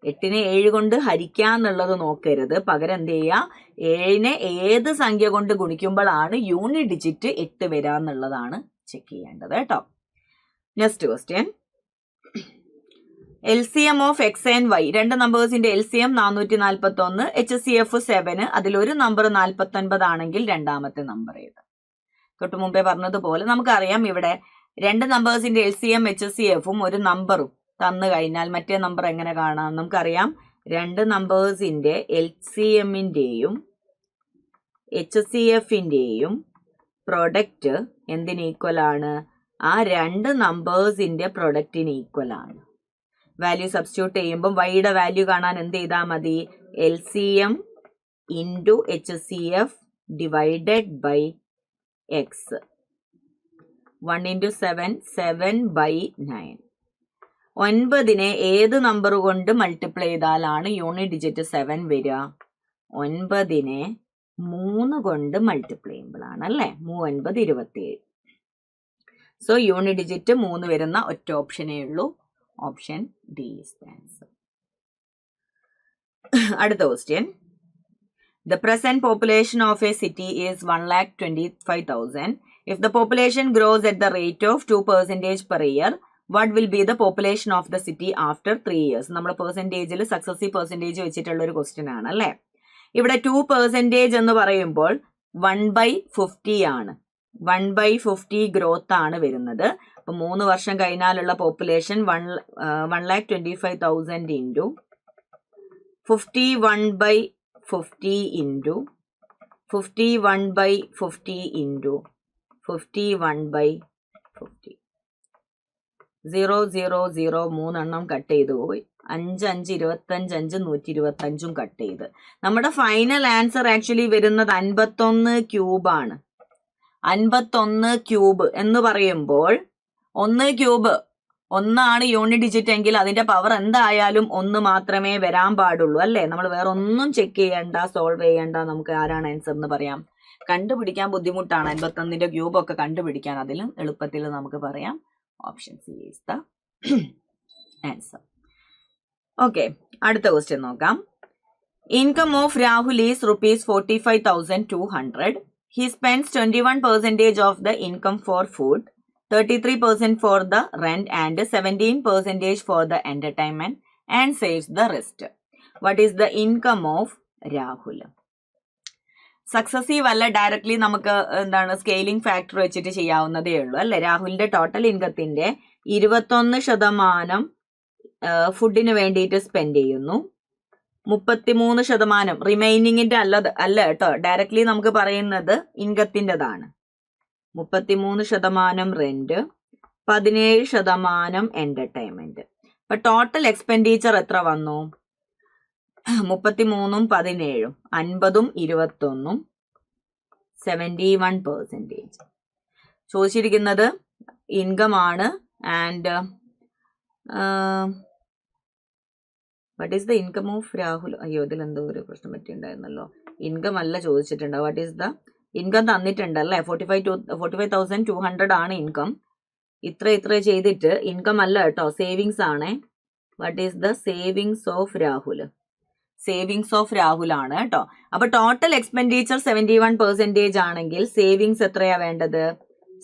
8നെ 7 കൊണ്ട് ഹരിക്കാന്നുള്ളത് നോക്കരുത്, പകരം എന്ത് ചെയ്യുക, 7നെ ഏത് സംഖ്യ കൊണ്ട് ഗുണിക്കുമ്പോഴാണ് യൂണിറ്റ് ഡിജിറ്റ് 8 വരാന്നുള്ളതാണ് ചെക്ക് ചെയ്യേണ്ടത് കേട്ടോ. Next question. LCM of x and y, രണ്ട് നമ്പേഴ്സിന്റെ LCM 441, HCF 7, അതിലൊരു നമ്പർ 49 ആണെങ്കിൽ രണ്ടാമത്തെ നമ്പർ ഏത്? തൊട്ട് മുമ്പേ പറഞ്ഞതുപോലെ നമുക്കറിയാം, ഇവിടെ രണ്ട് നമ്പേഴ്സിന്റെ LCM HCFും ഒരു നമ്പറും തന്നു കഴിഞ്ഞാൽ മറ്റേ നമ്പർ എങ്ങനെ കാണാം? നമുക്കറിയാം, രണ്ട് നമ്പേഴ്സിന്റെ LCMന്റെയും HCFന്റെയും പ്രൊഡക്റ്റ് എന്തിന് ഈക്വൽ ആണ്? ആ രണ്ട് നമ്പേഴ്സിന്റെ പ്രൊഡക്റ്റിന് ഈക്വൽ ആണ്. വാല്യൂ സബ്സ്റ്റിറ്റ്യൂട്ട് ചെയ്യുമ്പോൾ വൈയുടെ വാല്യൂ കാണാൻ എന്ത് ചെയ്താൽ മതി? LCM × HCF divided by x. 1 × 7 7/9. 9നെ ഏത് നമ്പർ കൊണ്ട് മൾട്ടിപ്ലൈ ചെയ്താലാണ് യൂണിറ്റ് ഡിജിറ്റ് 7 വരിക? 9നെ 3 കൊണ്ട് മൾട്ടിപ്ലൈ ചെയ്യുമ്പോഴാണ് അല്ലേ? 3 9 27. സോ യൂണിറ്റ് ഡിജിറ്റ് 3 വരുന്ന ഒറ്റ ഓപ്ഷനേ ഉള്ളൂ, option D is the answer. അടുത്ത question. The present population of a city is 1,25,000. If the population grows at the rate of 2% per year, what will be the population of the city after 3 years? നമ്മൾ പെർസെൻറ്റേജിൽ successive percentage വെച്ചിട്ടുള്ള ഒരു question ആണ് അല്ലേ? ഇവിടെ 2% എന്ന് പറയുമ്പോൾ 1/50 ആണ്. 1/50 growth ആണ് വരുന്നത്. അപ്പൊ 3 വർഷം കഴിഞ്ഞാലുള്ള population 1,25,000 into 51/50 into 51/50 into 51/50. 0 0 0 3 cut ചെയ്ത് പോയി. 5 5 25 125 കട്ട് ചെയ്ത് നമ്മുടെ ഫൈനൽ ആൻസർ ആക്ച്വലി വരുന്നത് 51 ക്യൂബാണ്. 51 ക്യൂബ് എന്ന് പറയുമ്പോൾ 1 ക്യൂബ് 1 ആണ് യൂണിറ്റ് ഡിജിറ്റ് എങ്കിൽ അതിന്റെ പവർ എന്തായാലും 1 മാത്രമേ വരാൻ പാടുള്ളൂ അല്ലേ? നമ്മൾ വേറെ ഒന്നും ചെക്ക് ചെയ്യണ്ട, സോൾവ് ചെയ്യണ്ട, നമുക്ക് ആരാണ് ആൻസർ എന്ന് പറയാം. കണ്ടുപിടിക്കാൻ ബുദ്ധിമുട്ടാണ് 51ന്റെ ക്യൂബ് ഒക്കെ കണ്ടുപിടിക്കാൻ, അതിലും എളുപ്പത്തിൽ നമുക്ക് പറയാം option C is the answer. Okay, അടുത്ത ക്വസ്റ്റ്യൻ നോക്കാം. Income of Rahul is ₹45,200. He spends 21% of the income for food, 33% for the rent and 17% for the entertainment and saves the rest. What is the income of Rahul? Successive അല്ല, directly നമുക്ക് എന്താണ് scaling factor വെച്ചിട്ട് ചെയ്യാവുന്നതേ ഉള്ളൂ അല്ലെ? രാഹുലിന്റെ total ഇൻകത്തിന്റെ 21% ഫുഡിന് വേണ്ടിയിട്ട് സ്പെൻഡ് ചെയ്യുന്നു. 33% റിമൈനിങ്ങിന്റെ അല്ല കേട്ടോ, ഡയറക്ട്ലി നമുക്ക് പറയുന്നത് ഇൻകത്തിൻ്റെതാണ്. 33% റെന്റ്, 17% എന്റർടൈൻമെന്റ്. അപ്പൊ ടോട്ടൽ എക്സ്പെൻഡിച്ചർ എത്ര വന്നു? 33 17 50 21 71%. ചോദിച്ചിരിക്കുന്നത് ഇൻകം ആണ്. And what is the income of Rahul? അയ്യോ, ഇതിൽ എന്തോ ഒരു പ്രശ്നം പറ്റിയിട്ടുണ്ടായിരുന്നല്ലോ. ഇൻകം അല്ല ചോദിച്ചിട്ടുണ്ട്. വാട്ട് ഈസ് ദ ഇൻകം തന്നിട്ടുണ്ടല്ലേ? 45,200 ആണ് ഇൻകം. ഇത്ര ചെയ്തിട്ട് ഇൻകം അല്ല കേട്ടോ, സേവിങ്സ് ആണ്. What is the savings of Rahul? Savings of Rahul ആണ് കേട്ടോ. അപ്പൊ ടോട്ടൽ എക്സ്പെൻഡിച്ചർ 71% ആണെങ്കിൽ സേവിങ്സ് എത്രയാ വേണ്ടത്?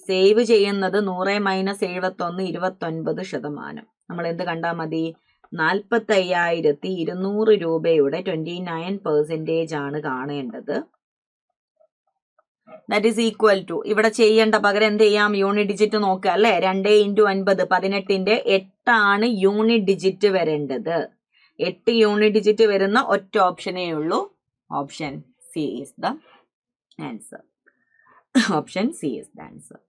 സേവ് ചെയ്യുന്നത് 100 - 71 29%. നമ്മൾ എന്ത് കണ്ടാൽ മതി? 45,200 രൂപയുടെ 29% ആണ് കാണേണ്ടത്. ദാറ്റ് ഈസ് ഈക്വൽ ടു, ഇവിടെ ചെയ്യേണ്ട പകരം എന്ത് ചെയ്യാം, യൂണിറ്റ് ഡിജിറ്റ് നോക്കുക അല്ലേ. 2 × 9 18ന്റെ 8 യൂണിറ്റ് ഡിജിറ്റ് വരേണ്ടത്. 8 യൂണിറ്റ് ഡിജിറ്റ് വരുന്ന ഒറ്റ ഓപ്ഷനേ ഉള്ളൂ. Option C is the answer. Option C is the answer.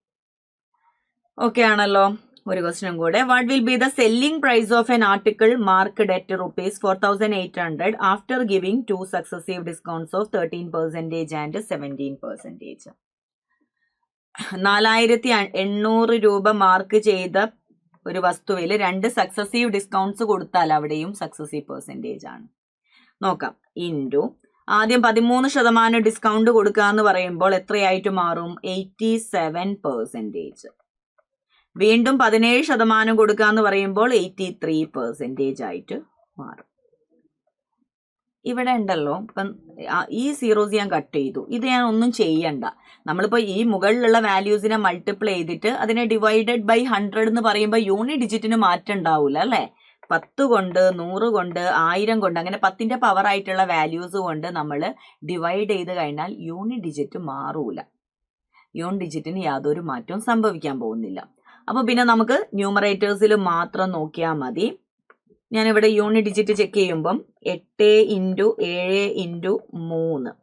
Okay ആണല്ലോ. ഒരു ക്വസ്റ്റ്യൻ കൂടെ. What will be the selling price of an article marked at ₹4,800 after giving 2 successive discounts of 13% and 17%? 4,800 രൂപ mark ചെയ്ത ഒരു വസ്തുവിൽ 2 സക്സസീവ് ഡിസ്കൗണ്ട്സ് കൊടുത്താൽ അവിടെയും successive percentage ആണ്. നോക്കാം. ഇൻറ്റു ആദ്യം 13% ഡിസ്കൗണ്ട് കൊടുക്കുക എന്ന് പറയുമ്പോൾ എത്രയായിട്ട് മാറും? 87%. വീണ്ടും 17% കൊടുക്കുക എന്ന് പറയുമ്പോൾ 83% ആയിട്ട് മാറും. ഇവിടെ ഉണ്ടല്ലോ, ഇപ്പം ഈ സീറോസ് ഞാൻ കട്ട് ചെയ്തു. ഇത് ഞാൻ ഒന്നും ചെയ്യണ്ട. നമ്മളിപ്പോൾ ഈ മുകളിലുള്ള വാല്യൂസിനെ മൾട്ടിപ്ലൈ ചെയ്തിട്ട് അതിനെ ഡിവൈഡഡ് ബൈ 100 എന്ന് പറയുമ്പോൾ യൂണിറ്റ് ഡിജിറ്റിന് മാറ്റം ഉണ്ടാവില്ല അല്ലേ. 10 കൊണ്ട്, 100 കൊണ്ട്, 1000 കൊണ്ട്, അങ്ങനെ 10ന്റെ പവർ ആയിട്ടുള്ള വാല്യൂസ് കൊണ്ട് നമ്മൾ ഡിവൈഡ് ചെയ്ത് കഴിഞ്ഞാൽ യൂണിറ്റ് ഡിജിറ്റ് മാറൂല. യൂണിറ്റ് ഡിജിറ്റിന് യാതൊരു മാറ്റവും സംഭവിക്കാൻ പോകുന്നില്ല. അപ്പൊ പിന്നെ നമുക്ക് ന്യൂമറേറ്റേഴ്സിൽ മാത്രം നോക്കിയാൽ മതി. ഞാനിവിടെ യൂണിറ്റ് ഡിജിറ്റ് ചെക്ക് ചെയ്യുമ്പം 8 × 7 × 3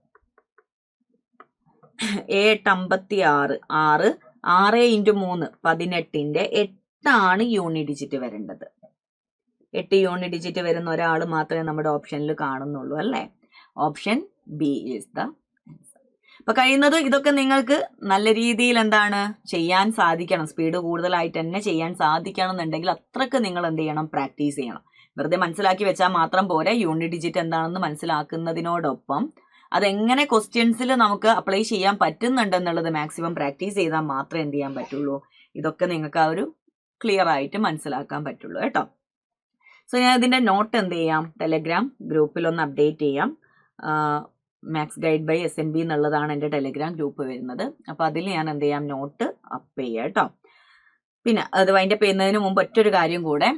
56 6 6 × 3 18ന്റെ 8 യൂണിറ്റ് ഡിജിറ്റ് വരേണ്ടത്. 8 യൂണിറ്റ് ഡിജിറ്റ് വരുന്ന ഒരാൾ മാത്രമേ നമ്മുടെ ഓപ്ഷനിൽ കാണുന്നുള്ളൂ അല്ലേ. Option B is the answer. അപ്പൊ കഴിയുന്നത് ഇതൊക്കെ നിങ്ങൾക്ക് നല്ല രീതിയിൽ എന്താണ് ചെയ്യാൻ സാധിക്കണം. സ്പീഡ് കൂടുതലായിട്ട് തന്നെ ചെയ്യാൻ സാധിക്കണം എന്നുണ്ടെങ്കിൽ അത്രക്ക് നിങ്ങൾ എന്ത് ചെയ്യണം, പ്രാക്ടീസ് ചെയ്യണം. വെറുതെ മനസ്സിലാക്കി വെച്ചാൽ മാത്രം പോരെ. യൂണിറ്റ് ഡിജിറ്റ് എന്താണെന്ന് മനസ്സിലാക്കുന്നതിനോടൊപ്പം അതെങ്ങനെ ക്വസ്റ്റ്യൻസിൽ നമുക്ക് അപ്ലൈ ചെയ്യാൻ പറ്റുന്നുണ്ടെന്നുള്ളത് മാക്സിമം പ്രാക്ടീസ് ചെയ്താൽ മാത്രമേ എന്ത് ചെയ്യാൻ പറ്റുള്ളൂ, ഇതൊക്കെ നിങ്ങൾക്ക് ആ ഒരു ക്ലിയർ ആയിട്ട് മനസ്സിലാക്കാൻ പറ്റുള്ളൂ കേട്ടോ. സോ ഞാൻ ഇതിന്റെ നോട്ട് എന്ത് ചെയ്യാം, ടെലഗ്രാം ഗ്രൂപ്പിൽ ഒന്ന് അപ്ഡേറ്റ് ചെയ്യാം. മാത്സ് ഗൈഡ് ബൈ SNB എന്നുള്ളതാണ് എൻ്റെ ടെലഗ്രാം ഗ്രൂപ്പ് വരുന്നത്. അപ്പോൾ അതിൽ ഞാൻ എന്ത് ചെയ്യാം, നോട്ട് അപ്പ് ചെയ്യാം കേട്ടോ. പിന്നെ അത് വൈൻഡപ്പ് ചെയ്യുന്നതിന് മുമ്പ് ഒറ്റൊരു കാര്യം കൂടെ,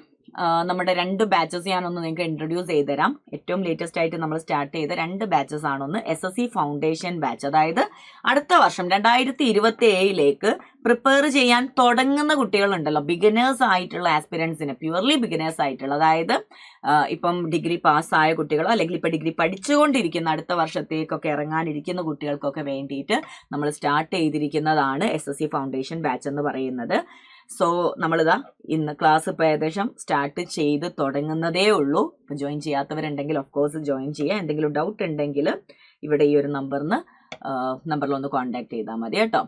നമ്മുടെ 2 ബാച്ചസ് ഞാനൊന്ന് നിങ്ങൾക്ക് ഇൻട്രൊഡ്യൂസ് ചെയ്ത് തരാം. ഏറ്റവും ലേറ്റസ്റ്റ് ആയിട്ട് നമ്മൾ സ്റ്റാർട്ട് ചെയ്ത 2 ബാച്ചസ് ആണൊന്ന് SSC ഫൗണ്ടേഷൻ ബാച്ച്. അതായത് അടുത്ത വർഷം 2027ലേക്ക് പ്രിപ്പയർ ചെയ്യാൻ തുടങ്ങുന്ന കുട്ടികളുണ്ടല്ലോ, ബിഗിനേഴ്സ് ആയിട്ടുള്ള ആസ്പിരൻസിന്, പ്യുവർലി ബിഗിനേഴ്സ് ആയിട്ടുള്ള, അതായത് ഇപ്പം ഡിഗ്രി പാസ്സായ കുട്ടികളോ അല്ലെങ്കിൽ ഇപ്പം ഡിഗ്രി പഠിച്ചുകൊണ്ടിരിക്കുന്ന അടുത്ത വർഷത്തേക്കൊക്കെ ഇറങ്ങാനിരിക്കുന്ന കുട്ടികൾക്കൊക്കെ വേണ്ടിയിട്ട് നമ്മൾ സ്റ്റാർട്ട് ചെയ്തിരിക്കുന്നതാണ് SSC ഫൗണ്ടേഷൻ ബാച്ച് എന്ന് പറയുന്നത്. സോ നമ്മളിതാ ഇന്ന് ക്ലാസ് ഇപ്പോൾ ഏകദേശം സ്റ്റാർട്ട് ചെയ്ത് തുടങ്ങുന്നതേ ഉള്ളൂ. ഇപ്പം ജോയിൻ ചെയ്യാത്തവരുണ്ടെങ്കിൽ ഓഫ് കോഴ്സ് ജോയിൻ ചെയ്യുക. എന്തെങ്കിലും ഡൗട്ട് ഉണ്ടെങ്കിൽ ഇവിടെ ഈ ഒരു നമ്പറിലൊന്ന് കോൺടാക്ട് ചെയ്താൽ മതി കേട്ടോ.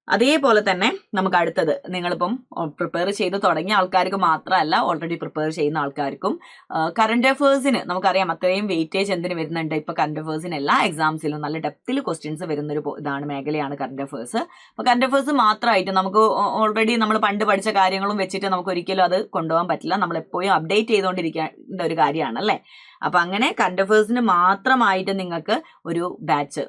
അതേപോലെ തന്നെ നമുക്ക് അടുത്തത്, നിങ്ങളിപ്പം പ്രിപ്പയർ ചെയ്ത് തുടങ്ങിയ ആൾക്കാർക്ക് മാത്രമല്ല, ഓൾറെഡി പ്രിപ്പയർ ചെയ്യുന്ന ആൾക്കാർക്കും കറണ്ട് അഫേഴ്സിന് നമുക്കറിയാം അത്രയും വെയിറ്റേജ് എന്തിന് വരുന്നുണ്ട്. ഇപ്പൊ കറണ്ട് അഫേഴ്സിന് എല്ലാ എക്സാംസിലും നല്ല ഡെപ്തിൽ ക്വസ്റ്റ്യൻസ് വരുന്നൊരു മേഖലയാണ് കറണ്ട് അഫേഴ്സ്. അപ്പൊ കറണ്ട് അഫേഴ്സ് മാത്രമായിട്ട് നമുക്ക് ഓൾറെഡി നമ്മൾ പണ്ട് പഠിച്ച കാര്യങ്ങളും വെച്ചിട്ട് നമുക്ക് ഒരിക്കലും അത് കൊണ്ടുപോകാൻ പറ്റില്ല. നമ്മൾ എപ്പോഴും അപ്ഡേറ്റ് ചെയ്തുകൊണ്ടിരിക്കേണ്ട ഒരു കാര്യമാണ് അല്ലേ. അപ്പൊ അങ്ങനെ കറണ്ട് അഫേഴ്സിന് മാത്രമായിട്ട് നിങ്ങൾക്ക് ഒരു ബാച്ച്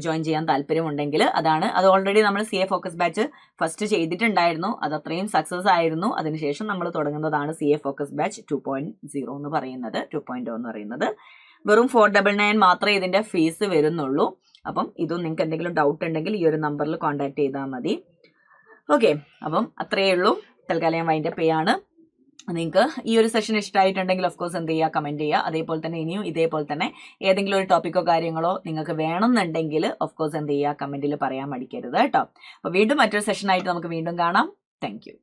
ജോയിൻ ചെയ്യാൻ താല്പര്യമുണ്ടെങ്കിൽ അത് ഓൾറെഡി നമ്മൾ CA ഫോക്കസ് ബാച്ച് ഫസ്റ്റ് ചെയ്തിട്ടുണ്ടായിരുന്നു. അത് അത്രയും സക്സസ് ആയിരുന്നു. അതിനുശേഷം നമ്മൾ തുടങ്ങുന്നതാണ് CA ഫോക്കസ് ബാച്ച് 2.0 എന്ന് പറയുന്നത്. 2.0 എന്ന് പറയുന്നത് വെറും 499 മാത്രമേ ഇതിന്റെ ഫീസ് വരുന്നുള്ളൂ. അപ്പം ഇതും നിങ്ങൾക്ക് എന്തെങ്കിലും ഡൗട്ട് ഉണ്ടെങ്കിൽ ഈ ഒരു നമ്പറിൽ കോൺടാക്ട് ചെയ്താൽ മതി. ഓക്കെ, അപ്പം അത്രയേ ഉള്ളൂ. തൽക്കാലം വൈൻഡപ്പ് ചെയ്യാണ്. നിങ്ങൾക്ക് ഈ ഒരു സെഷൻ ഇഷ്ടമായിട്ടുണ്ടെങ്കിൽ ഓഫ് കോഴ്സ് എന്ത് ചെയ്യുക, കമന്റ് ചെയ്യുക. അതേപോലെ തന്നെ ഇനിയും ഇതേപോലെ തന്നെ ഏതെങ്കിലും ഒരു ടോപ്പിക്കോ കാര്യങ്ങളോ നിങ്ങൾക്ക് വേണമെന്നുണ്ടെങ്കിൽ ഓഫ് കോഴ്സ് എന്ത് ചെയ്യുക, കമന്റിൽ പറയാൻ മടിക്കരുത് കേട്ടോ. അപ്പോൾ വീണ്ടും മറ്റൊരു സെഷനായിട്ട് നമുക്ക് വീണ്ടും കാണാം. Thank you.